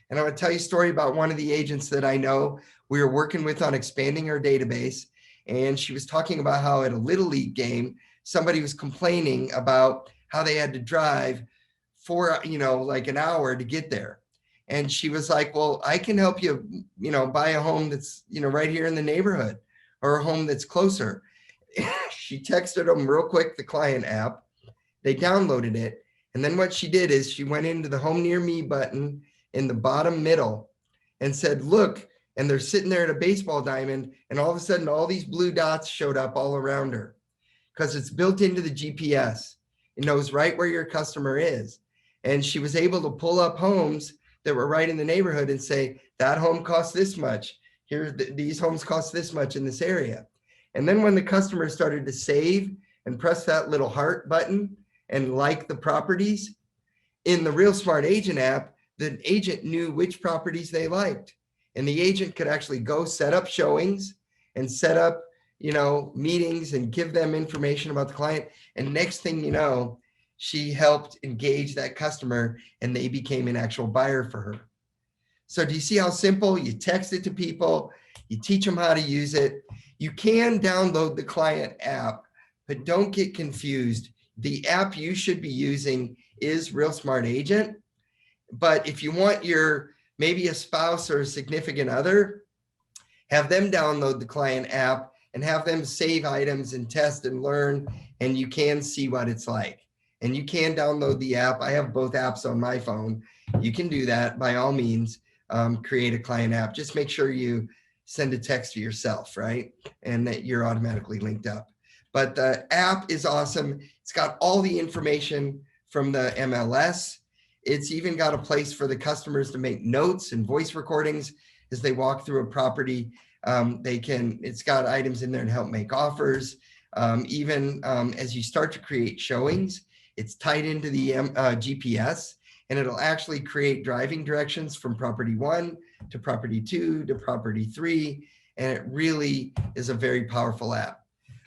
And I would tell you a story about one of the agents that I know we were working with on expanding our database. And she was talking about how at a Little League game, somebody was complaining about how they had to drive for, like an hour to get there. And she was like, well, I can help you, buy a home that's, right here in the neighborhood, or a home that's closer. She texted them real quick, the client app. They downloaded it. And then what she did is she went into the home near me button in the bottom middle and said, look, and they're sitting there at a baseball diamond. And all of a sudden, all these blue dots showed up all around her, because it's built into the GPS. It knows right where your customer is. And she was able to pull up homes that were right in the neighborhood and say, that home costs this much. These homes cost this much in this area. And then when the customer started to save and press that little heart button and like the properties, in the Real Smart Agent app, the agent knew which properties they liked. And the agent could actually go set up showings and set up, meetings and give them information about the client. And next thing you know, she helped engage that customer and they became an actual buyer for her. So do you see how simple? You text it to people, you teach them how to use it. You can download the client app, but don't get confused. The app you should be using is Real Smart Agent. But if you want maybe a spouse or a significant other, have them download the client app and have them save items and test and learn, and you can see what it's like. And you can download the app. I have both apps on my phone. You can do that by all means. Create a client app. Just make sure you send a text to yourself, right? And that you're automatically linked up. But the app is awesome. It's got all the information from the MLS. It's even got a place for the customers to make notes and voice recordings as they walk through a property. It's got items in there to help make offers. Even as you start to create showings, it's tied into the GPS, and it'll actually create driving directions from property 1 to property 2 to property 3. And it really is a very powerful app.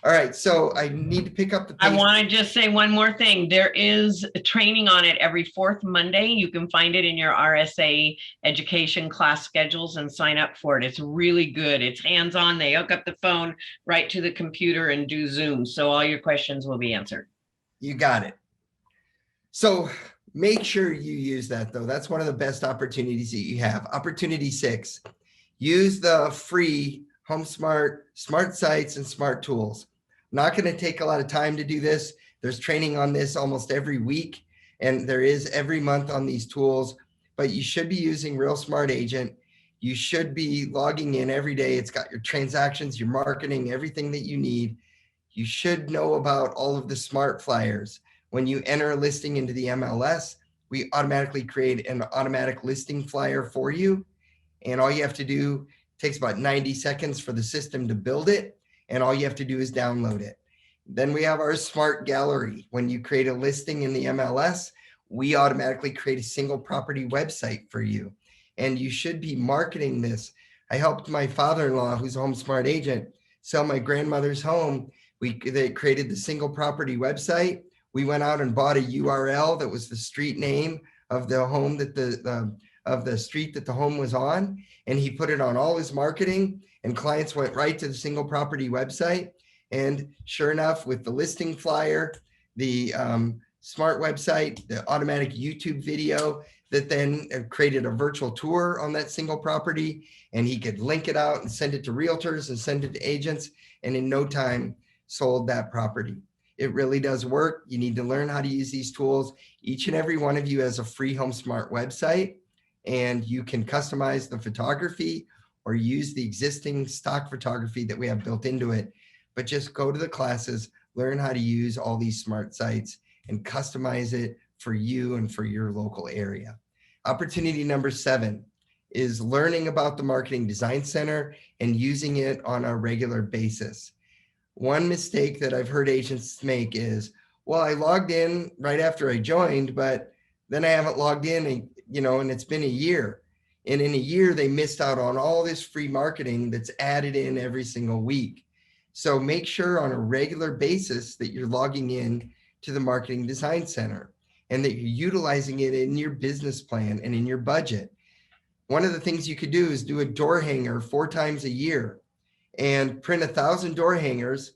All right, so I need to pick up the pace. I want to just say one more thing. There is a training on it every fourth Monday. You can find it in your RSA education class schedules and sign up for it. It's really good. It's hands-on. They hook up the phone right to the computer and do Zoom. So all your questions will be answered. You got it. So make sure you use that, though. That's one of the best opportunities that you have. Opportunity 6, use the free HomeSmart smart sites and smart tools. I'm not going to take a lot of time to do this. There's training on this almost every week, and there is every month on these tools, but you should be using Real Smart Agent. You should be logging in every day. It's got your transactions, your marketing, everything that you need. You should know about all of the smart flyers. When you enter a listing into the MLS, we automatically create an automatic listing flyer for you. And all you have to do, takes about 90 seconds for the system to build it. And all you have to do is download it. Then we have our smart gallery. When you create a listing in the MLS, we automatically create a single property website for you. And you should be marketing this. I helped my father-in-law, who's a HomeSmart agent, sell my grandmother's home. They created the single property website. We went out and bought a URL that was the street name of the home that of the street that the home was on. And he put it on all his marketing, and clients went right to the single property website. And sure enough, with the listing flyer, the smart website, the automatic YouTube video that then created a virtual tour on that single property, and he could link it out and send it to realtors and send it to agents, and in no time sold that property. It really does work. You need to learn how to use these tools. Each and every one of you has a free HomeSmart website, and you can customize the photography or use the existing stock photography that we have built into it. But just go to the classes, learn how to use all these smart sites, and customize it for you and for your local area. Opportunity number 7 is learning about the Marketing Design Center and using it on a regular basis. One mistake that I've heard agents make is, well, I logged in right after I joined, but then I haven't logged in, and it's been a year. And in a year, they missed out on all this free marketing that's added in every single week. So make sure on a regular basis that you're logging in to the Marketing Design Center and that you're utilizing it in your business plan and in your budget. One of the things you could do is do a door hanger 4 times a year and print 1,000 door hangers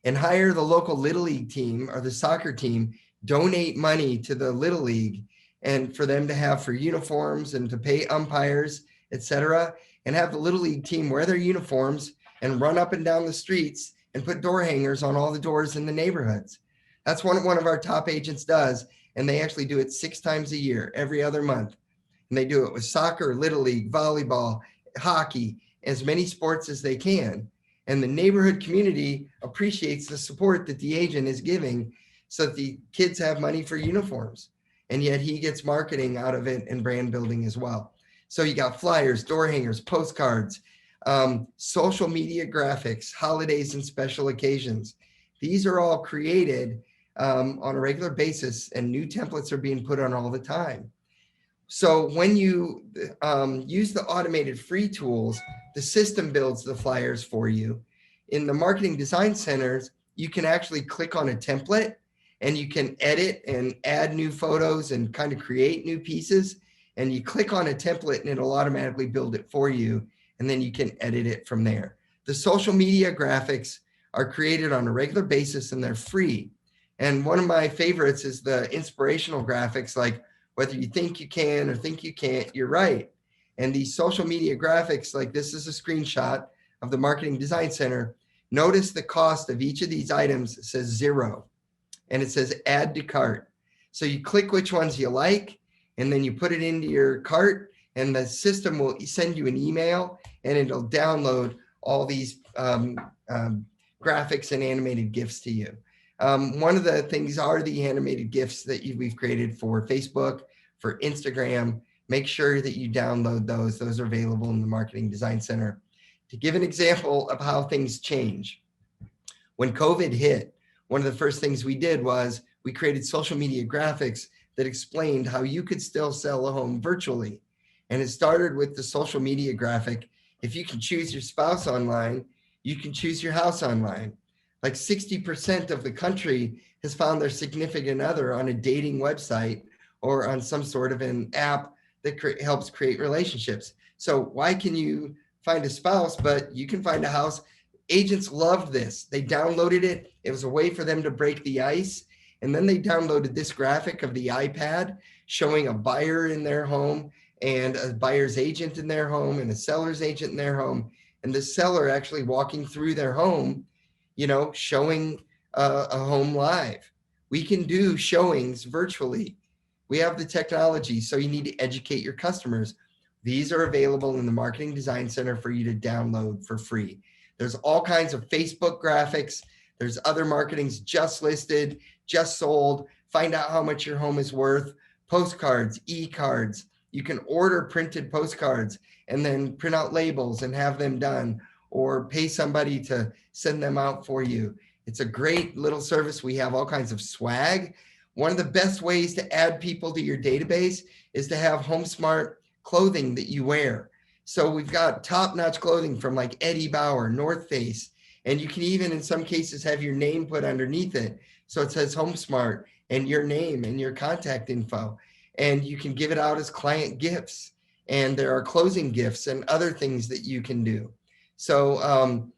and hire the local Little League team or the soccer team, donate money to the Little League and for them to have for uniforms and to pay umpires, etc., and have the Little League team wear their uniforms and run up and down the streets and put door hangers on all the doors in the neighborhoods. That's what one of our top agents does, and they actually do it 6 times a year, every other month. And they do it with soccer, Little League, volleyball, hockey, as many sports as they can. And the neighborhood community appreciates the support that the agent is giving so that the kids have money for uniforms. And yet he gets marketing out of it and brand building as well. So you got flyers, door hangers, postcards, social media graphics, holidays and special occasions. These are all created on a regular basis, and new templates are being put on all the time. So when you use the automated free tools, the system builds the flyers for you. In the Marketing Design Centers, you can actually click on a template and you can edit and add new photos and kind of create new pieces. And you click on a template and it'll automatically build it for you. And then you can edit it from there. The social media graphics are created on a regular basis and they're free. And one of my favorites is the inspirational graphics like Whether you think you can or think you can't, you're right. And these social media graphics, like this is a screenshot of the Marketing Design Center. Notice the cost of each of these items says 0 and it says add to cart. So you click which ones you like and then you put it into your cart and the system will send you an email and it'll download all these graphics and animated GIFs to you. One of the things are the animated GIFs that we've created for Facebook, for Instagram. Make sure that you download those. Those are available in the Marketing Design Center. To give an example of how things change, when COVID hit, one of the first things we did was we created social media graphics that explained how you could still sell a home virtually. And it started with the social media graphic. If you can choose your spouse online, you can choose your house online. Like 60% of the country has found their significant other on a dating website or on some sort of an app that helps create relationships. So why can you find a spouse, but you can find a house? Agents loved this. They downloaded it. It was a way for them to break the ice. And then they downloaded this graphic of the iPad showing a buyer in their home and a buyer's agent in their home and a seller's agent in their home. And the seller actually walking through their home, showing a home live. We can do showings virtually. We have the technology, so you need to educate your customers. These are available in the Marketing Design Center for you to download for free. There's all kinds of Facebook graphics. There's other marketings just listed, just sold. Find out how much your home is worth. Postcards, e-cards. You can order printed postcards and then print out labels and have them done, or pay somebody to send them out for you. It's a great little service. We have all kinds of swag. One of the best ways to add people to your database is to have HomeSmart clothing that you wear. So we've got top-notch clothing from like Eddie Bauer, North Face, and you can even in some cases have your name put underneath it. So it says HomeSmart and your name and your contact info. And you can give it out as client gifts. And there are closing gifts and other things that you can do. So,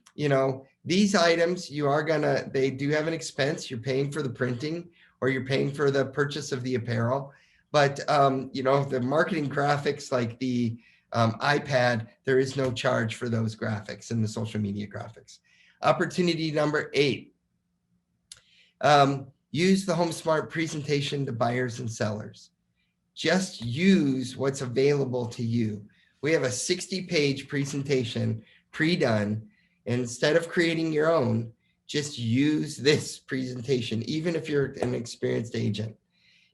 these items, they do have an expense. You're paying for the printing or you're paying for the purchase of the apparel. But, the marketing graphics like the iPad, there is no charge for those graphics and the social media graphics. Opportunity number 8, use the HomeSmart presentation to buyers and sellers. Just use what's available to you. We have a 60-page presentation pre-done. Instead of creating your own, just use this presentation, even if you're an experienced agent.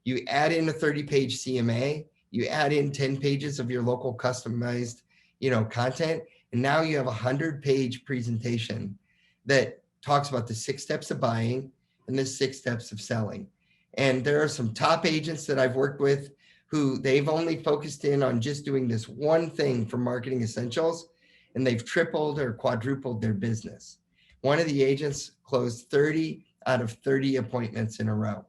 You add in a 30-page CMA, you add in 10 pages of your local customized, content, and now you have a 100-page presentation that talks about the 6 steps of buying and the 6 steps of selling. And there are some top agents that I've worked with who they've only focused in on just doing this one thing for marketing essentials, and they've tripled or quadrupled their business. One of the agents closed 30 out of 30 appointments in a row.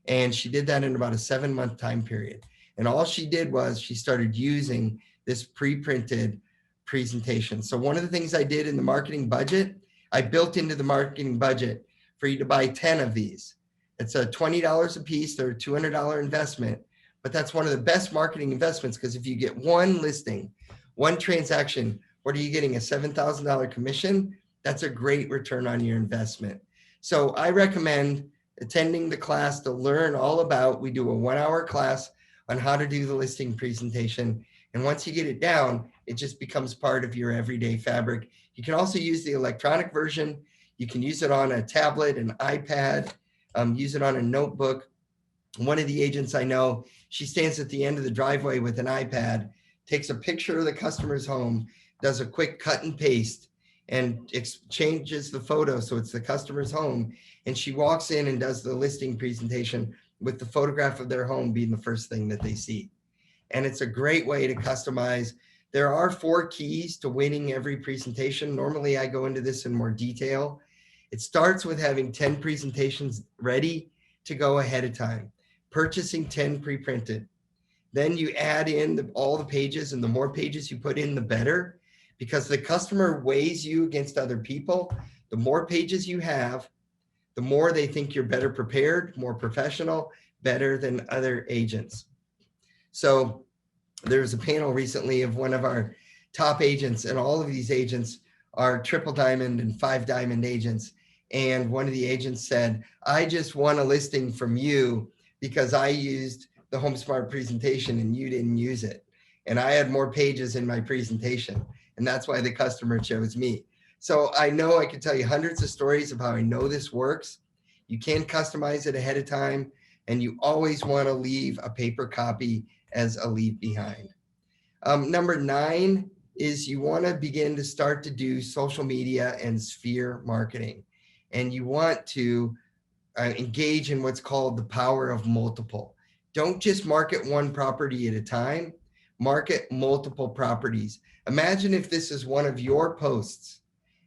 And she did that in about a 7-month time period. And all she did was she started using this pre-printed presentation. So one of the things I did in the marketing budget, I built into the marketing budget for you to buy 10 of these. It's a $20 a piece. They're a $200 investment. But that's one of the best marketing investments, because if you get one listing, one transaction, what are you getting? A $7,000 commission? That's a great return on your investment. So I recommend attending the class to learn all about. We do a 1-hour class on how to do the listing presentation. And once you get it down, it just becomes part of your everyday fabric. You can also use the electronic version. You can use it on a tablet, an iPad, use it on a notebook. One of the agents I know, she stands at the end of the driveway with an iPad, takes a picture of the customer's home, does a quick cut and paste, and changes the photo so it's the customer's home. And she walks in and does the listing presentation with the photograph of their home being the first thing that they see. And it's a great way to customize. There are 4 keys to winning every presentation. Normally, I go into this in more detail. It starts with having 10 presentations ready to go ahead of time, purchasing 10 pre-printed. Then you add in all the pages, and the more pages you put in, the better, because the customer weighs you against other people. The more pages you have, the more they think you're better prepared, more professional, better than other agents. So there was a panel recently of one of our top agents, and all of these agents are triple diamond and 5 diamond agents. And one of the agents said, I just won a listing from you because I used the HomeSmart presentation and you didn't use it. And I had more pages in my presentation. And that's why the customer chose me. So I know I can tell you hundreds of stories of how I know this works. You can customize it ahead of time, and you always want to leave a paper copy as a leave behind. Number 9 is you want to begin to start to do social media and sphere marketing. And you want to engage in what's called the power of multiple. Don't just market one property at a time, market multiple properties. Imagine if this is one of your posts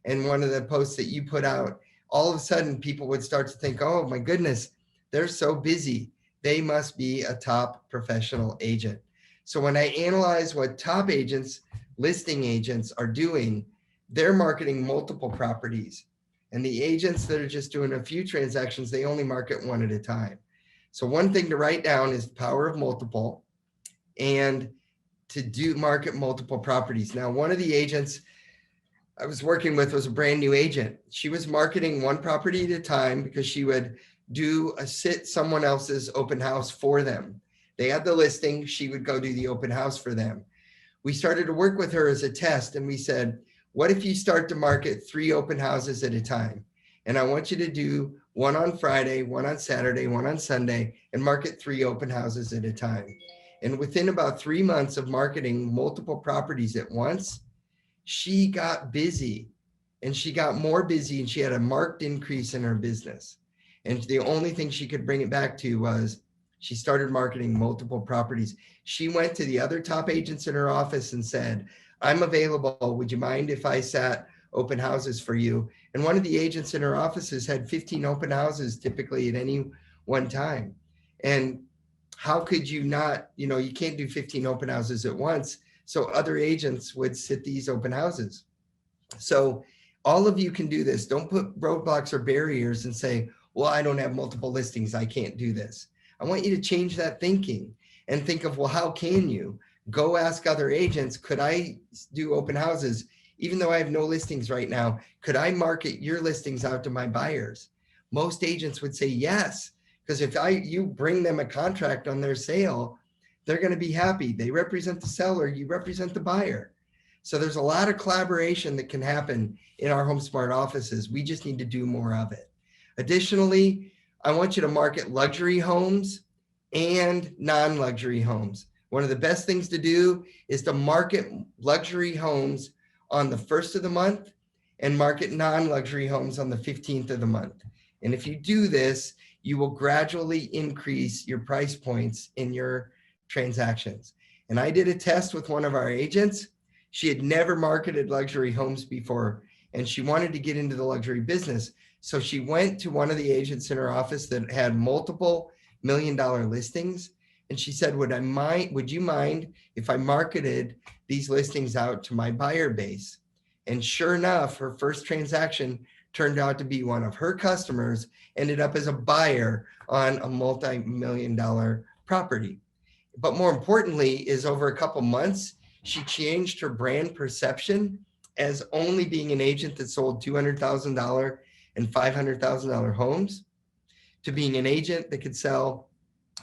and one of the posts that you put out, all of a sudden people would start to think, oh my goodness, they're so busy. They must be a top professional agent. So when I analyze what top agents, listing agents are doing, they're marketing multiple properties. And the agents that are just doing a few transactions, they only market one at a time. So one thing to write down is the power of multiple, and to do market multiple properties. Now, one of the agents I was working with was a brand new agent. She was marketing one property at a time because she would do someone else's open house for them. They had the listing, she would go do the open house for them. We started to work with her as a test, and we said, what if you start to market 3 open houses at a time? And I want you to do one on Friday, one on Saturday, one on Sunday, and market 3 open houses at a time. And within about 3 months of marketing multiple properties at once, she got busy, and she got more busy, and she had a marked increase in her business. And the only thing she could bring it back to was she started marketing multiple properties. She went to the other top agents in her office and said, I'm available. Would you mind if I sat open houses for you? And one of the agents in her offices had 15 open houses typically at any one time. And how could you not, you can't do 15 open houses at once. So other agents would sit these open houses. So all of you can do this. Don't put roadblocks or barriers and say, well, I don't have multiple listings, I can't do this. I want you to change that thinking and think of, well, how can you? Go ask other agents, could I do open houses? Even though I have no listings right now, could I market your listings out to my buyers? Most agents would say yes, because if you bring them a contract on their sale, they're going to be happy. They represent the seller, you represent the buyer. So there's a lot of collaboration that can happen in our HomeSmart offices. We just need to do more of it. Additionally, I want you to market luxury homes and non-luxury homes. One of the best things to do is to market luxury homes on the 1st of the month and market non-luxury homes on the 15th of the month. And if you do this, you will gradually increase your price points in your transactions. And I did a test with one of our agents. She had never marketed luxury homes before, and she wanted to get into the luxury business. So she went to one of the agents in her office that had multiple million-dollar listings. And she said, would you mind if I marketed these listings out to my buyer base? And sure enough, her first transaction turned out to be one of her customers, ended up as a buyer on a multi-million-dollar property. But more importantly is over a couple months, she changed her brand perception as only being an agent that sold $200,000 and $500,000 homes to being an agent that could sell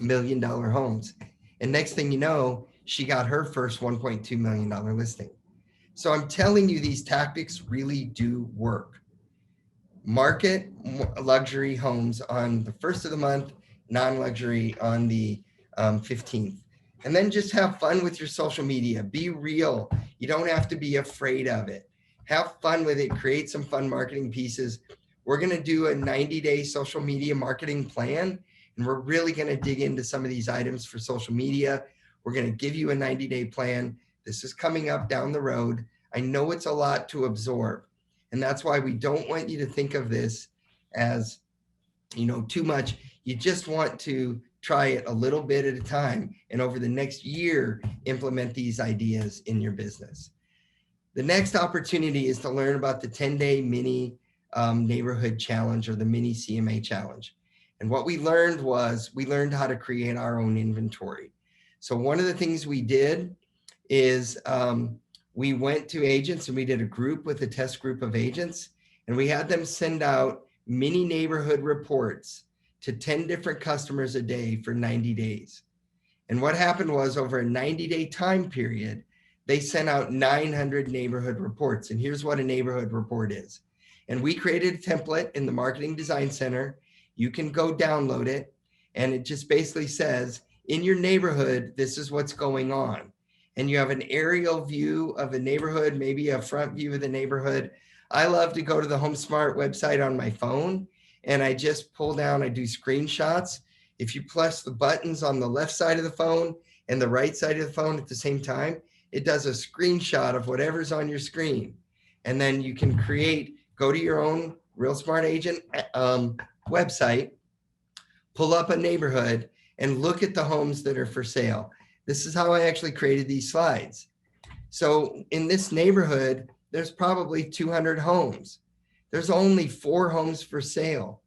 $1 million homes. And next thing you know, she got her first $1.2 million listing. So I'm telling you, these tactics really do work. Market luxury homes on the 1st of the month, non-luxury on the 15th. And then just have fun with your social media. Be real. You don't have to be afraid of it. Have fun with it. Create some fun marketing pieces. We're going to do a 90-day social media marketing plan, and we're really going to dig into some of these items for social media. We're going to give you a 90-day plan. This is coming up down the road. I know it's a lot to absorb, and that's why we don't want you to think of this as, too much. You just want to try it a little bit at a time, and over the next year, implement these ideas in your business. The next opportunity is to learn about the 10-day mini neighborhood challenge, or the mini CMA challenge. And what we learned how to create our own inventory. So one of the things we did is we went to agents and we did a group with a test group of agents, and we had them send out mini neighborhood reports to 10 different customers a day for 90 days. And what happened was, over a 90-day time period, they sent out 900 neighborhood reports. And here's what a neighborhood report is. And we created a template in the Marketing Design Center. You can go download it. And it just basically says, in your neighborhood, this is what's going on. And you have an aerial view of a neighborhood, maybe a front view of the neighborhood. I love to go to the HomeSmart website on my phone, and I just pull down, I do screenshots. If you press the buttons on the left side of the phone and the right side of the phone at the same time, it does a screenshot of whatever's on your screen. And then you can go to your own Real Smart Agent website, pull up a neighborhood, and look at the homes that are for sale. This is how I actually created these slides. So in this neighborhood, there's probably 200 homes. There's only 4 homes for sale.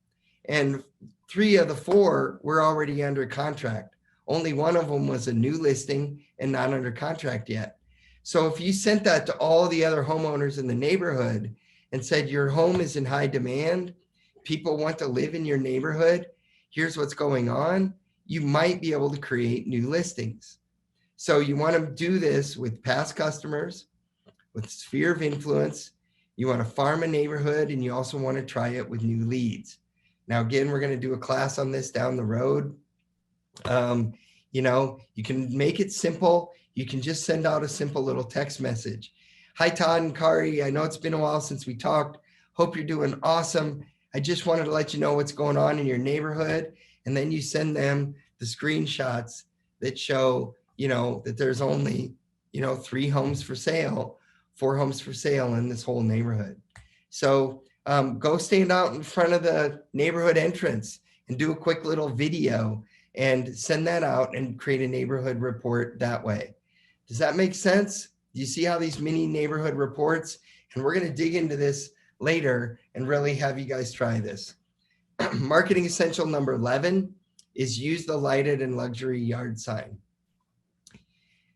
And 3 of the 4 were already under contract. Only one of them was a new listing and not under contract yet. So if you sent that to all the other homeowners in the neighborhood and said, your home is in high demand, people want to live in your neighborhood, here's what's going on, you might be able to create new listings. So you want to do this with past customers, with sphere of influence. You want to farm a neighborhood, and you also want to try it with new leads. Now, again, we're going to do a class on this down the road. You can make it simple. You can just send out a simple little text message. Hi, Todd and Kari. I know it's been a while since we talked. Hope you're doing awesome. I just wanted to let you know what's going on in your neighborhood. And then you send them the screenshots that show, that there's only, 3 homes for sale, 4 homes for sale in this whole neighborhood. So go stand out in front of the neighborhood entrance and do a quick little video and send that out and create a neighborhood report that way. Does that make sense? Do you see how these mini neighborhood reports, and we're going to dig into this later and really have you guys try this. Marketing essential number 11 is use the lighted and luxury yard sign.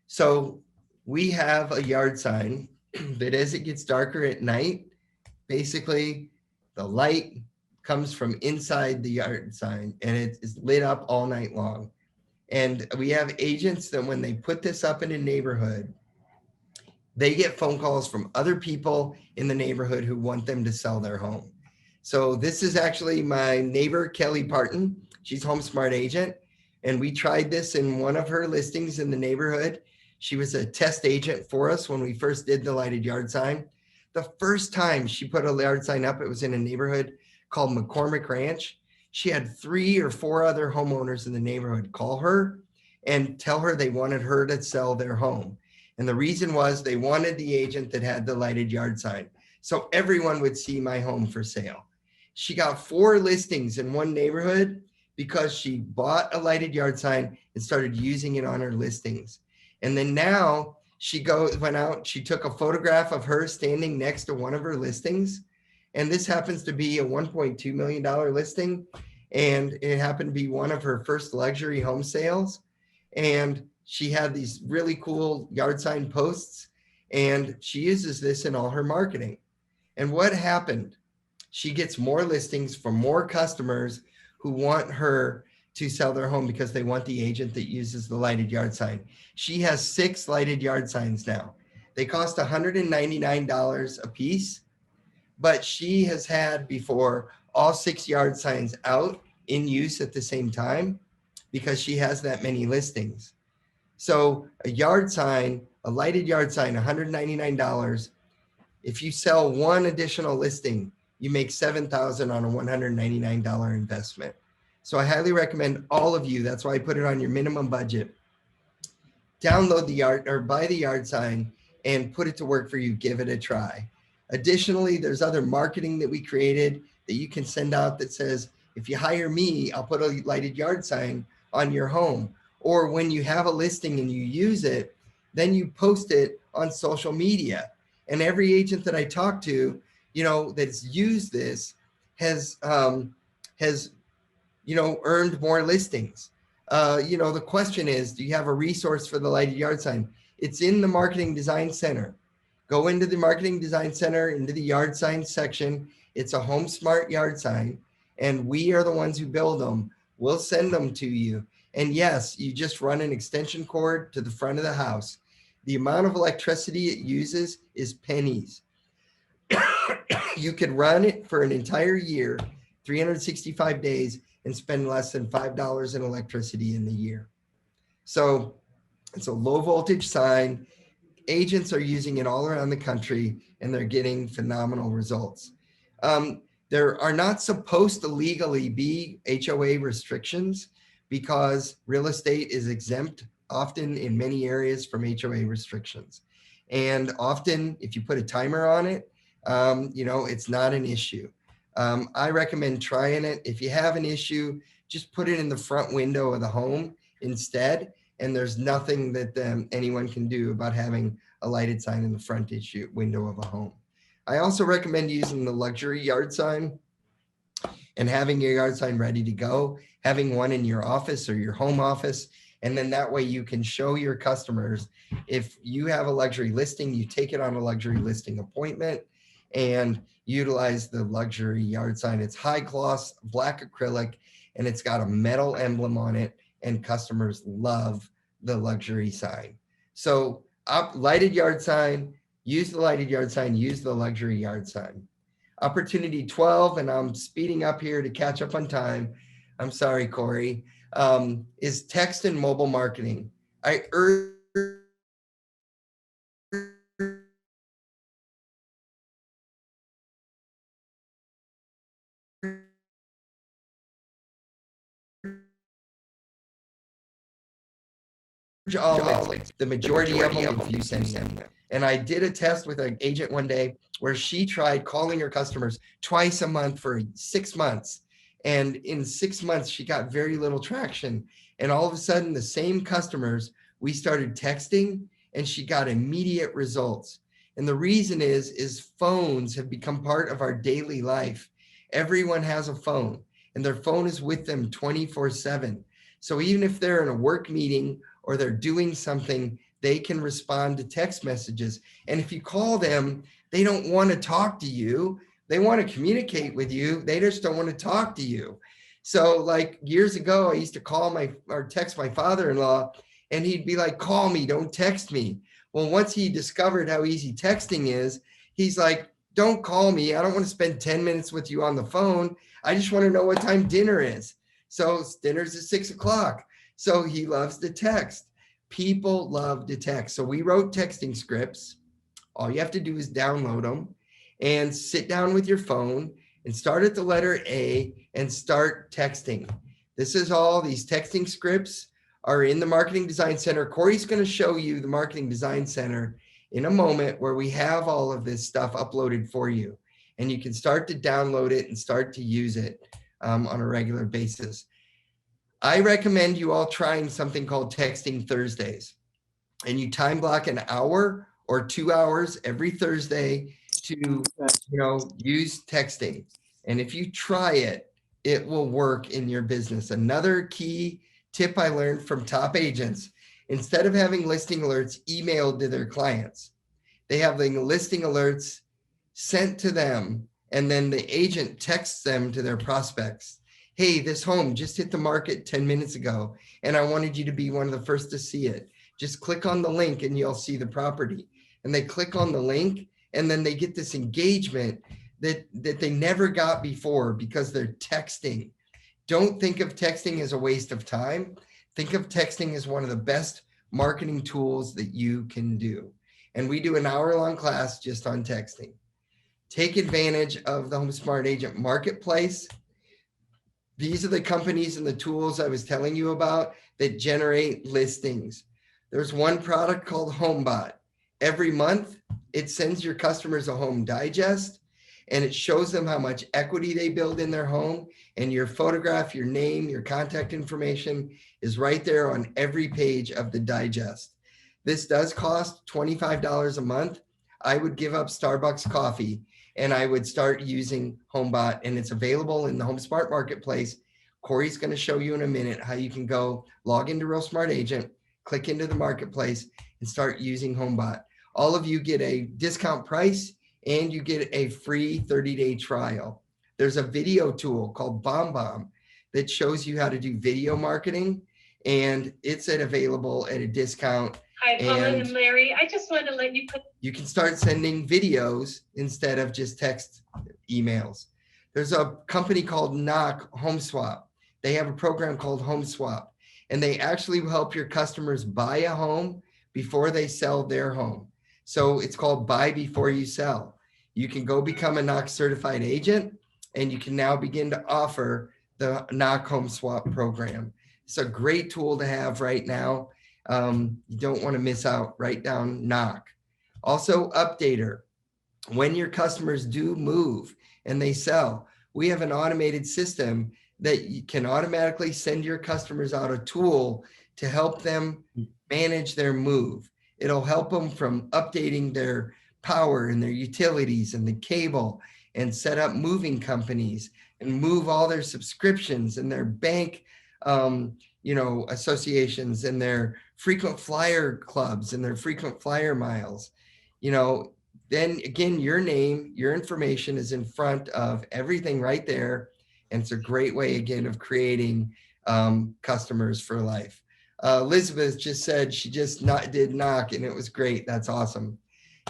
So we have a yard sign that as it gets darker at night, basically the light comes from inside the yard sign and it is lit up all night long. And we have agents that when they put this up in a neighborhood, they get phone calls from other people in the neighborhood who want them to sell their home. So this is actually my neighbor, Kelly Parton. She's HomeSmart agent. And we tried this in one of her listings in the neighborhood. She was a test agent for us when we first did the lighted yard sign. The first time she put a yard sign up, it was in a neighborhood called McCormick Ranch. She had 3 or 4 other homeowners in the neighborhood call her and tell her they wanted her to sell their home. And the reason was they wanted the agent that had the lighted yard sign, so everyone would see my home for sale. She got 4 listings in one neighborhood because she bought a lighted yard sign and started using it on her listings. And then now she went out, she took a photograph of her standing next to one of her listings. And this happens to be a $1.2 million listing. And it happened to be one of her first luxury home sales. And she had these really cool yard sign posts, and she uses this in all her marketing. And what happened? She gets more listings from more customers who want her to sell their home because they want the agent that uses the lighted yard sign. She has 6 lighted yard signs now. They cost $199 a piece, but she has had before all 6 yard signs out in use at the same time because she has that many listings. So a yard sign, a lighted yard sign, $199. If you sell 1 additional listing, you make $7,000 on a $199 investment. So I highly recommend all of you, that's why I put it on your minimum budget, download the yard or buy the yard sign and put it to work for you. Give it a try. Additionally, there's other marketing that we created that you can send out that says, if you hire me, I'll put a lighted yard sign on your home. Or when you have a listing and you use it, then you post it on social media. And every agent that I talk to, that's used this has earned more listings. The question is, do you have a resource for the lighted yard sign? It's in the marketing design center. Go into the marketing design center, into the yard sign section. It's a HomeSmart yard sign, and we are the ones who build them. We'll send them to you. And yes, you just run an extension cord to the front of the house. The amount of electricity it uses is pennies. You could run it for an entire year, 365 days, and spend less than $5 in electricity in the year. So it's a low voltage sign. Agents are using it all around the country, and they're getting phenomenal results. There are not supposed to legally be HOA restrictions because real estate is exempt often in many areas from HOA restrictions. And often, if you put a timer on it, it's not an issue. I recommend trying it. If you have an issue, just put it in the front window of the home instead. And there's nothing that anyone can do about having a lighted sign in the front window of a home. I also recommend using the luxury yard sign and having your yard sign ready to go, having one in your office or your home office. And then that way you can show your customers, if you have a luxury listing, you take it on a luxury listing appointment and utilize the luxury yard sign. It's high gloss, black acrylic, and it's got a metal emblem on it, and customers love the luxury sign. So lighted yard sign, use the lighted yard sign, use the luxury yard sign. Opportunity 12, and I'm speeding up here to catch up on time. I'm sorry, Corey, is text and mobile marketing. I urge the majority of them if you send them. And I did a test with an agent one day where she tried calling her customers twice a month for 6 months. And in 6 months, she got very little traction. And all of a sudden, the same customers, we started texting, and she got immediate results. And the reason is phones have become part of our daily life. Everyone has a phone, and their phone is with them 24/7. So even if they're in a work meeting or they're doing something, they can respond to text messages. And if you call them, they don't want to talk to you. They want to communicate with you. They just don't want to talk to you. So like years ago, I used to call or text my father-in-law, and he'd be like, call me, don't text me. Well, once he discovered how easy texting is, he's like, don't call me. I don't want to spend 10 minutes with you on the phone. I just want to know what time dinner is. So dinner's at 6 o'clock. So he loves to text. People love to text. So we wrote texting scripts. All you have to do is download them and sit down with your phone and start at the letter A and start texting. This is all, these texting scripts are in the Marketing Design Center. Corey's going to show you the Marketing Design Center in a moment where we have all of this stuff uploaded for you. And you can start to download it and start to use it on a regular basis. I recommend you all trying something called Texting Thursdays. And you time block an hour or 2 hours every Thursday to use texting. And if you try it, it will work in your business. Another key tip I learned from top agents, instead of having listing alerts emailed to their clients, they have the listing alerts sent to them, and then the agent texts them to their prospects. Hey, this home just hit the market 10 minutes ago, and I wanted you to be one of the first to see it. Just click on the link and you'll see the property. And they click on the link, and then they get this engagement that they never got before because they're texting. Don't think of texting as a waste of time. Think of texting as one of the best marketing tools that you can do. And we do an hour-long class just on texting. Take advantage of the HomeSmart Agent Marketplace. These are the companies and the tools I was telling you about that generate listings. There's one product called HomeBot. Every month, it sends your customers a home digest, and it shows them how much equity they build in their home, and your photograph, your name, your contact information is right there on every page of the digest. This does cost $25 a month. I would give up Starbucks coffee and I would start using HomeBot, and it's available in the HomeSmart Marketplace. Corey's going to show you in a minute how you can go log into Real Smart Agent, click into the marketplace, and start using HomeBot. All of you get a discount price and you get a free 30-day trial. There's a video tool called BombBomb that shows you how to do video marketing, and it's available at a discount. Hi, Paula and Larry. I just wanted to let you put. You can start sending videos instead of just text emails. There's a company called Knock HomeSwap. They have a program called HomeSwap, and they actually help your customers buy a home before they sell their home. So it's called Buy Before You Sell. You can go become a Knock certified agent, and you can now begin to offer the Knock HomeSwap program. It's a great tool to have right now. You don't want to miss out. Write down Knock. Also, Updater. When your customers do move and they sell, we have an automated system that you can automatically send your customers out a tool to help them manage their move. It'll help them from updating their power and their utilities and the cable, and set up moving companies and move all their subscriptions and their bank associations and their frequent flyer clubs and their frequent flyer miles. Then again, your name, your information is in front of everything right there. And it's a great way, again, of creating customers for life. Elizabeth just said she just did Knock, and it was great. That's awesome.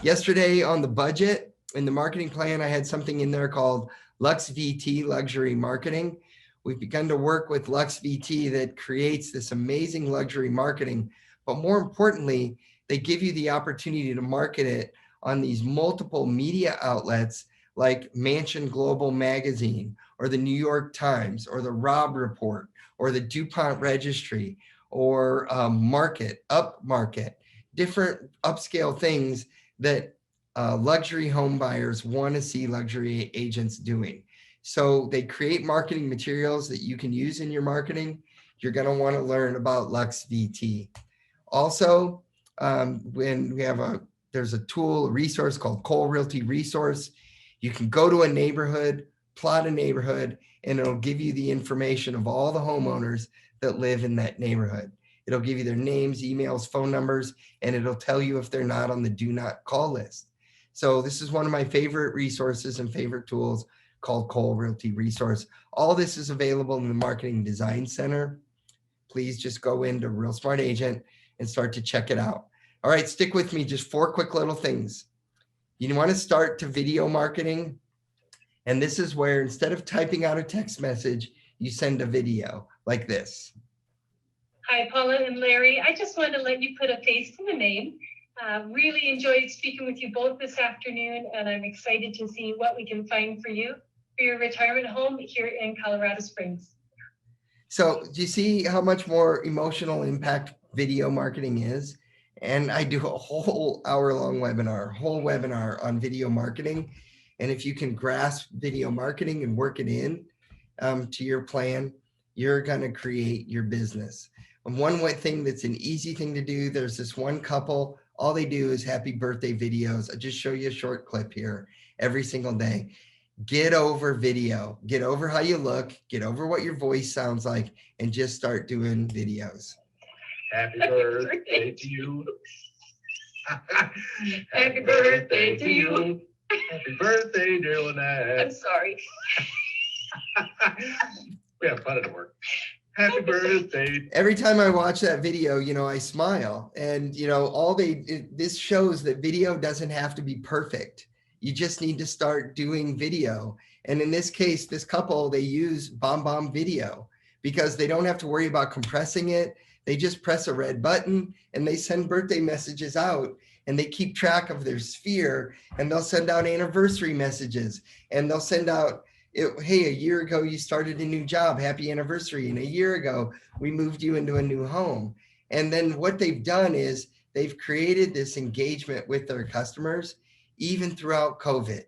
Yesterday on the budget, in the marketing plan, I had something in there called Lux VT Luxury Marketing. We've begun to work with Lux VT that creates this amazing luxury marketing, but more importantly, they give you the opportunity to market it on these multiple media outlets like Mansion Global Magazine or the New York Times or the Robb Report or the DuPont Registry or Upmarket, different upscale things that luxury home buyers want to see luxury agents doing. So they create marketing materials that you can use in your marketing. You're going to want to learn about Lux VT. Also, there's a tool, a resource called Cole Realty Resource. You can go to a neighborhood, plot a neighborhood, and it'll give you the information of all the homeowners that live in that neighborhood. It'll give you their names, emails, phone numbers, and it'll tell you if they're not on the do not call list. So this is one of my favorite resources and favorite tools called Cole Realty Resource. All this is available in the Marketing Design Center. Please just go into Real Smart Agent and start to check it out. All right, stick with me, just 4 quick little things. You want to start to video marketing. And this is where instead of typing out a text message, you send a video like this. Hi, Paula and Larry. I just wanted to let you put a face to the name. Really enjoyed speaking with you both this afternoon, and I'm excited to see what we can find for you for your retirement home here in Colorado Springs. So do you see how much more emotional impact video marketing is? And I do a whole hour-long webinar on video marketing. And if you can grasp video marketing and work it in to your plan, you're going to create your business. And one thing that's an easy thing to do, there's this one couple, all they do is happy birthday videos. I'll just show you a short clip here every single day. Get over video, get over how you look, get over what your voice sounds like, and just start doing videos. Happy birthday to you. Happy birthday to you. Happy birthday, dear I'm Lynette. sorry. We have fun at work. Happy birthday. Every time I watch that video, I smile. And, this shows that video doesn't have to be perfect. You just need to start doing video. And in this case, this couple, they use BombBomb Video because they don't have to worry about compressing it. They just press a red button and they send birthday messages out, and they keep track of their sphere, and they'll send out anniversary messages, and they'll send out, hey, a year ago you started a new job, happy anniversary. And a year ago we moved you into a new home. And then what they've done is they've created this engagement with their customers even throughout COVID,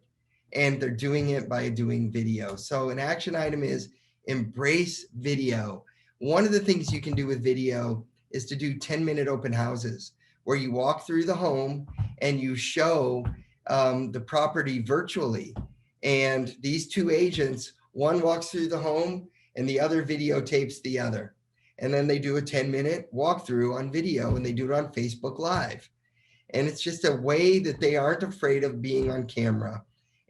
and they're doing it by doing video. So an action item is embrace video. One of the things you can do with video is to do 10-minute open houses where you walk through the home and you show the property virtually. And these two agents, one walks through the home and the other videotapes the other. And then they do a 10-minute walkthrough on video and they do it on Facebook Live. And it's just a way that they aren't afraid of being on camera.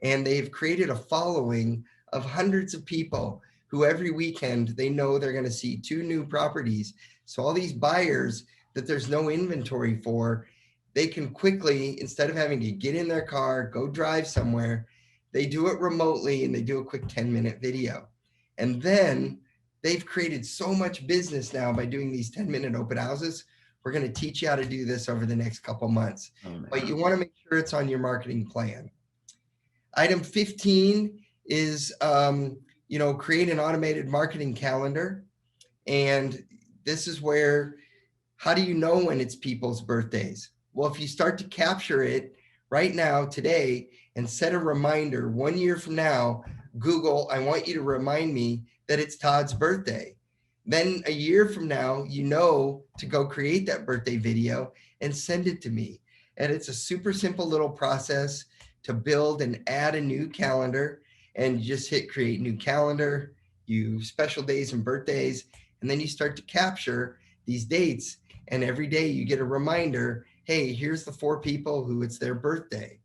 And they've created a following of hundreds of people who every weekend they know they're going to see 2 new properties. So all these buyers that there's no inventory for, they can quickly, instead of having to get in their car, go drive somewhere, they do it remotely and they do a quick 10-minute video. And then they've created so much business now by doing these 10-minute open houses. We're going to teach you how to do this over the next couple months, but you want to make sure it's on your marketing plan. Item 15 is, create an automated marketing calendar. And this is where, how do you know when it's people's birthdays? Well, if you start to capture it right now, today, and set a reminder 1 year from now, Google, I want you to remind me that it's Todd's birthday. Then a year from now, you know to go create that birthday video and send it to me. And it's a super simple little process to build and add a new calendar. And you just hit create new calendar, you special days and birthdays, and then you start to capture these dates. And every day you get a reminder, hey, here's the 4 people who it's their birthday.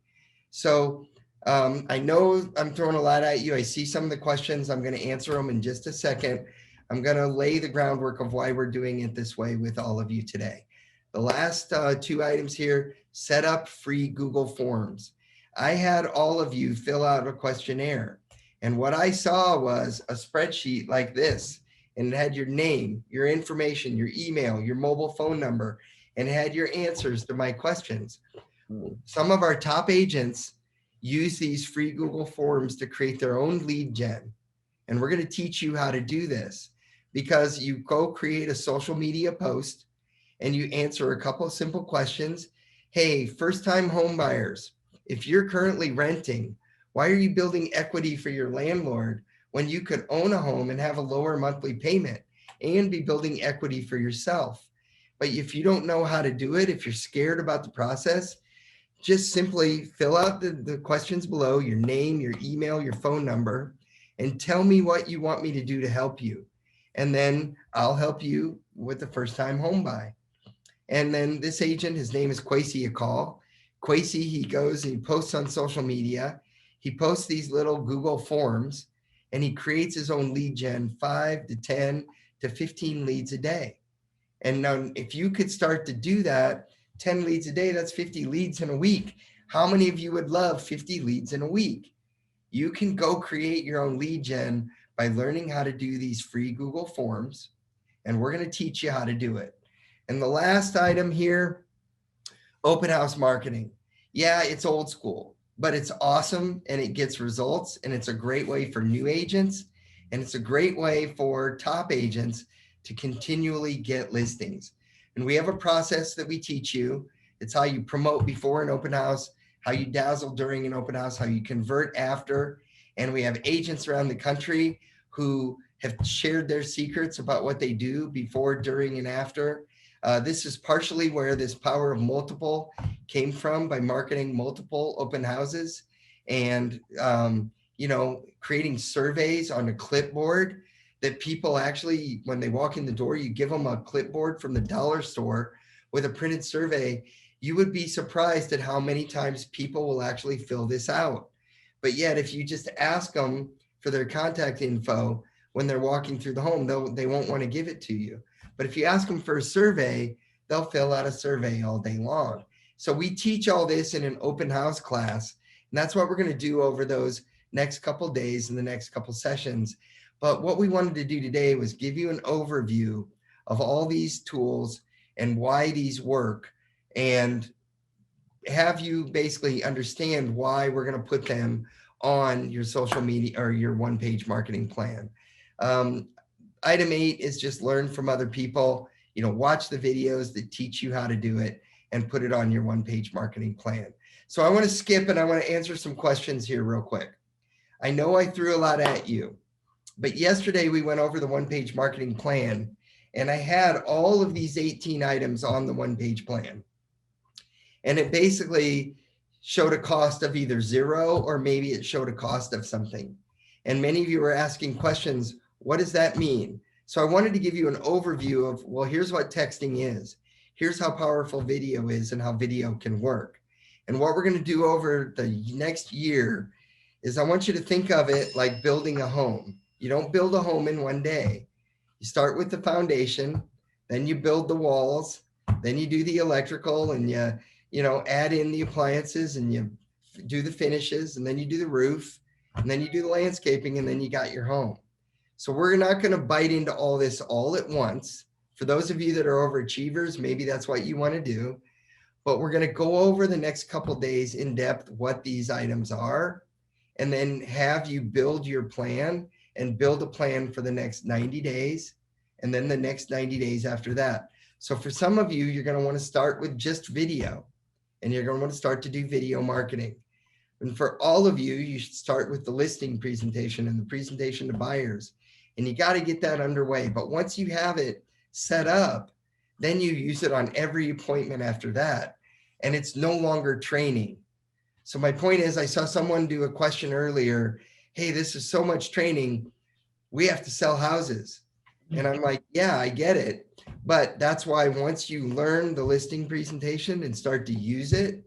So I know I'm throwing a lot at you. I see some of the questions. I'm going to answer them in just a second. I'm going to lay the groundwork of why we're doing it this way with all of you today. The last 2 items here, set up free Google Forms. I had all of you fill out a questionnaire. And what I saw was a spreadsheet like this, and it had your name, your information, your email, your mobile phone number, and it had your answers to my questions. Some of our top agents use these free Google Forms to create their own lead gen. And we're going to teach you how to do this, because you go create a social media post and you answer a couple of simple questions. Hey, first-time home buyers, if you're currently renting, why are you building equity for your landlord when you could own a home and have a lower monthly payment and be building equity for yourself? But if you don't know how to do it, if you're scared about the process, just simply fill out the questions below, your name, your email, your phone number, and tell me what you want me to do to help you. And then I'll help you with the first-time home buy. And then this agent, his name is Kwesi Akal. Kwesi, he goes and he posts on social media. He posts these little Google Forms and he creates his own lead gen, 5 to 10 to 15 leads a day. And now if you could start to do that, 10 leads a day, that's 50 leads in a week. How many of you would love 50 leads in a week? You can go create your own lead gen by learning how to do these free Google Forms. And we're going to teach you how to do it. And the last item here, open house marketing. Yeah, it's old school, but it's awesome and it gets results, and it's a great way for new agents, and it's a great way for top agents to continually get listings. And we have a process that we teach you. It's how you promote before an open house, how you dazzle during an open house, how you convert after. And we have agents around the country who have shared their secrets about what they do before, during, and after. This is partially where this power of multiple came from, by marketing multiple open houses and, creating surveys on a clipboard that people actually, when they walk in the door, you give them a clipboard from the dollar store with a printed survey. You would be surprised at how many times people will actually fill this out. But yet, if you just ask them for their contact info when they're walking through the home, they won't want to give it to you. But if you ask them for a survey, they'll fill out a survey all day long. So we teach all this in an open house class. And that's what we're going to do over those next couple of days and the next couple sessions. But what we wanted to do today was give you an overview of all these tools and why these work, and have you basically understand why we're going to put them on your social media or your one-page marketing plan. Item 8 is just learn from other people. Watch the videos that teach you how to do it and put it on your one-page marketing plan. So I want to skip and I want to answer some questions here real quick. I know I threw a lot at you, but yesterday we went over the one-page marketing plan, and I had all of these 18 items on the one-page plan. And it basically showed a cost of either 0 or maybe it showed a cost of something. And many of you were asking questions, What does that mean? So I wanted to give you an overview of, well, here's what texting is. Here's how powerful video is and how video can work. And what we're going to do over the next year is I want you to think of it like building a home. You don't build a home in one day. You start with the foundation, then you build the walls, then you do the electrical, and you know, add in the appliances, and you do the finishes, and then you do the roof, and then you do the landscaping, and then you got your home. So we're not going to bite into all this all at once. For those of you that are overachievers, maybe that's what you want to do. But we're going to go over the next couple of days in depth what these items are, and then have you build your plan and build a plan for the next 90 days, and then the next 90 days after that. So for some of you, you're going to want to start with just video, and you're going to want to start to do video marketing. And for all of you, you should start with the listing presentation and the presentation to buyers. And you got to get that underway. But once you have it set up, then you use it on every appointment after that. And it's no longer training. So my point is, I saw someone do a question earlier. Hey, this is so much training. We have to sell houses. And I'm like, yeah, I get it. But that's why once you learn the listing presentation and start to use it,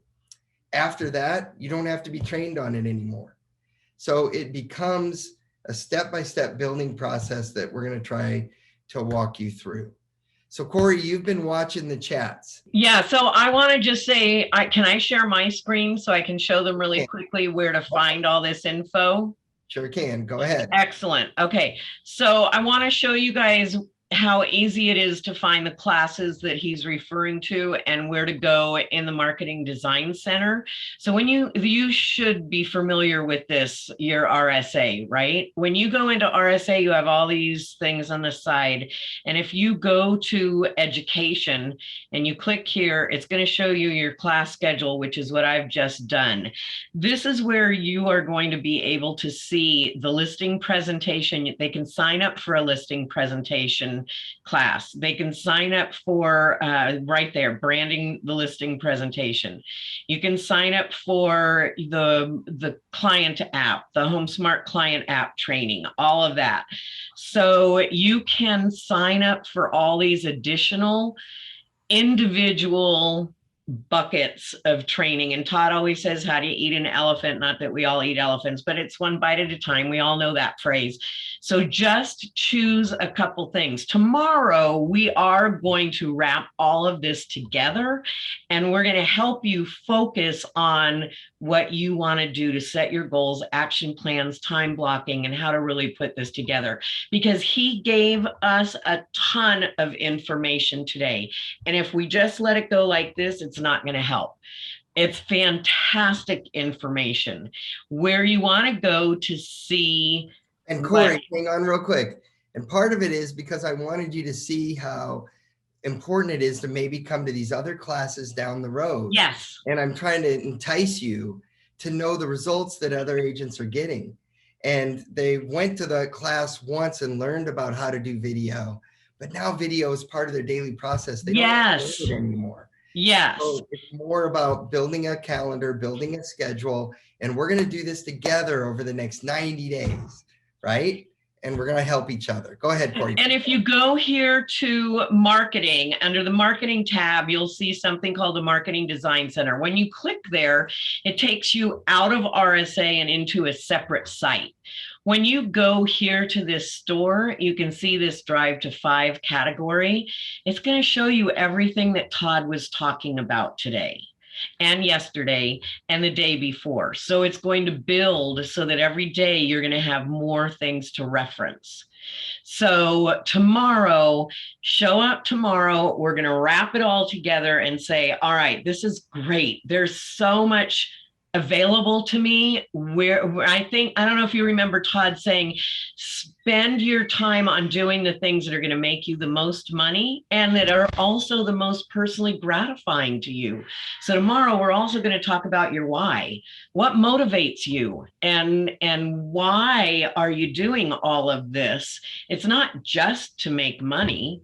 after that, you don't have to be trained on it anymore. So it becomes a step-by-step building process that we're going to try to walk you through. So Corey, you've been watching the chats. Yeah, so I want to just say, can I share my screen so I can show them really quickly where to find all this info? Sure can. Go ahead. Excellent. Okay, so I want to show you guys how easy it is to find the classes that he's referring to and where to go in the Marketing Design Center. So when you should be familiar with this, your RSA, right? When you go into RSA, you have all these things on the side. And if you go to education and you click here, it's going to show you your class schedule, which is what I've just done. This is where you are going to be able to see the listing presentation. They can sign up for a listing presentation class. They can sign up for right there, branding the listing presentation. You can sign up for the client app, the HomeSmart client app training, all of that. So you can sign up for all these additional individual buckets of training. And Todd always says, how do you eat an elephant? Not that we all eat elephants, but it's one bite at a time. We all know that phrase. So just choose a couple things. Tomorrow, we are going to wrap all of this together, and we're going to help you focus on what you want to do to set your goals, action plans, time blocking, and how to really put this together. Because he gave us a ton of information today. And if we just let it go like this, it's not going to help. It's fantastic information. Where you want to go to see. And Corey, hang on real quick. And part of it is because I wanted you to see how important it is to maybe come to these other classes down the road. Yes. And I'm trying to entice you to know the results that other agents are getting. And they went to the class once and learned about how to do video, but now video is part of their daily process. They don't do it anymore. Yes. So it's more about building a calendar, building a schedule, and we're going to do this together over the next 90 days, right? And we're going to help each other. Go ahead, Corey. And if you go here to marketing, under the marketing tab, you'll see something called the Marketing Design Center. When you click there, it takes you out of RSA and into a separate site. When you go here to this store, you can see this Drive to 5 category. It's going to show you everything that Todd was talking about today and yesterday and the day before. So it's going to build so that every day you're going to have more things to reference. So tomorrow, show up tomorrow. We're going to wrap it all together and say, all right, this is great. There's so much available to me where I think, I don't know if you remember Todd saying, spend your time on doing the things that are going to make you the most money and that are also the most personally gratifying to you. So tomorrow we're also going to talk about your why. What motivates you and why are you doing all of this? It's not just to make money.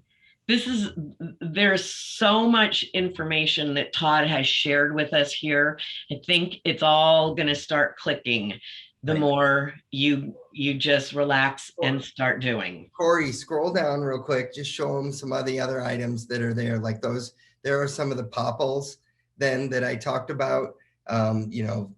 There's so much information that Todd has shared with us here. I think it's all going to start clicking. the Right. more you just relax and start doing. Corey, scroll down real quick. Just show them some of the other items that are there, like those. There are some of the popples then that I talked about. You know,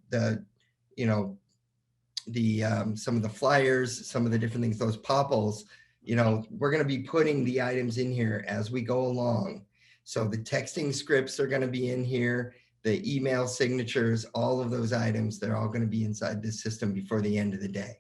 some of the flyers, some of the different things. Those popples. You know, we're going to be putting the items in here as we go along. So the texting scripts are going to be in here. The email signatures, all of those items, they're all going to be inside this system before the end of the day.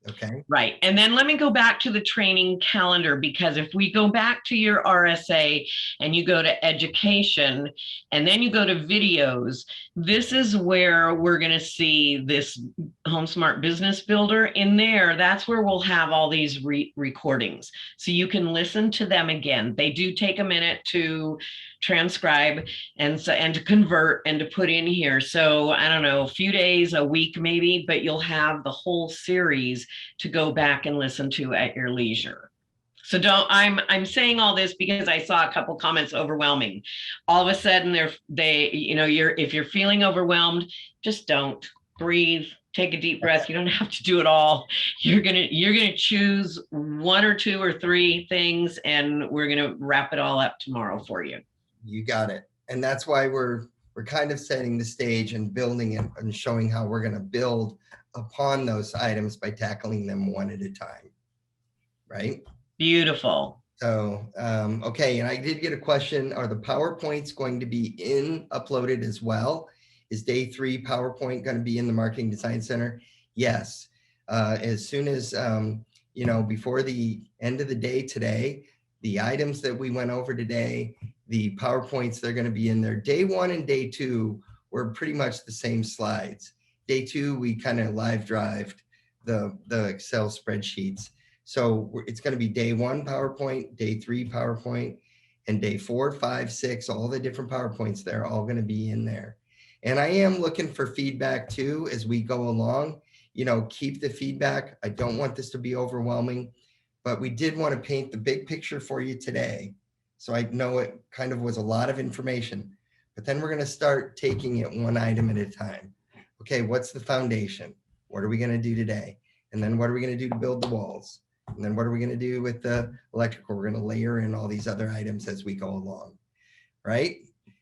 Okay. Right. And then let me go back to the training calendar, because if we go back to your RSA and you go to education and then you go to videos, this is where we're going to see this HomeSmart Business Builder in there. That's where we'll have all these recordings. So you can listen to them again. They do take a minute to transcribe and to convert and to put in here. So I don't know, a few days, a week maybe, but you'll have the whole series to go back and listen to at your leisure. So I'm saying all this because I saw a couple comments overwhelming. All of a sudden if you're feeling overwhelmed, just don't. Breathe, take a deep breath. You don't have to do it all. You're gonna choose one or two or three things, and we're gonna wrap it all up tomorrow for you. You got it. And that's why we're kind of setting the stage and building it and showing how we're going to build upon those items by tackling them one at a time. Right? Beautiful. So, okay. And I did get a question. Are the PowerPoints going to be uploaded as well? Is day 3 PowerPoint going to be in the Marketing Design Center? Yes. As soon as, before the end of the day today, the items that we went over today, the PowerPoints, they're going to be in there. Day 1 and day 2 were pretty much the same slides. Day 2, we kind of live drived the Excel spreadsheets. So it's going to be day 1 PowerPoint, day 3 PowerPoint, and day 4, 5, 6, all the different PowerPoints, they're all going to be in there. And I am looking for feedback too as we go along. Keep the feedback. I don't want this to be overwhelming, but we did want to paint the big picture for you today. So I know it kind of was a lot of information, but then we're going to start taking it one item at a time. Okay, what's the foundation? What are we going to do today? And then what are we going to do to build the walls? And then what are we going to do with the electrical? We're going to layer in all these other items as we go along, right?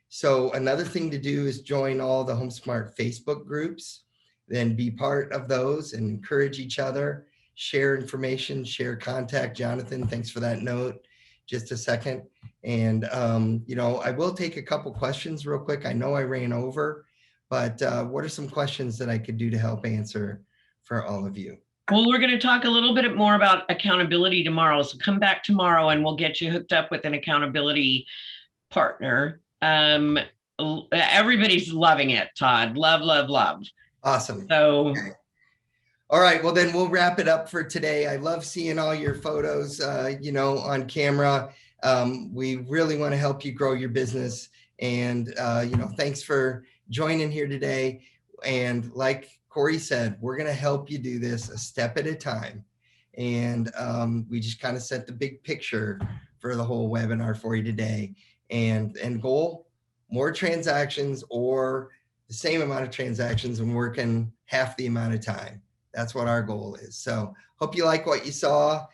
So another thing to do is join all the HomeSmart Facebook groups, then be part of those and encourage each other, share information, share contact. Jonathan, thanks for that note. Just a second. And, I will take a couple questions real quick. I know I ran over, but what are some questions that I could do to help answer for all of you? Well, we're going to talk a little bit more about accountability tomorrow. So come back tomorrow and we'll get you hooked up with an accountability partner. Everybody's loving it, Todd. Love, love, love. Awesome. So, okay. All right. Well, then we'll wrap it up for today. I love seeing all your photos, on camera. We really want to help you grow your business. And, thanks for joining here today. And like Corey said, we're going to help you do this a step at a time. And we just kind of set the big picture for the whole webinar for you today. And goal, more transactions or the same amount of transactions and working half the amount of time. That's what our goal is. So hope you like what you saw.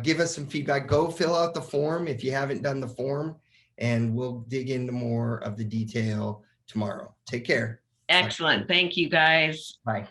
Give us some feedback. Go fill out the form if you haven't done the form, and we'll dig into more of the detail tomorrow. Take care. Excellent. Thank you, guys. Bye.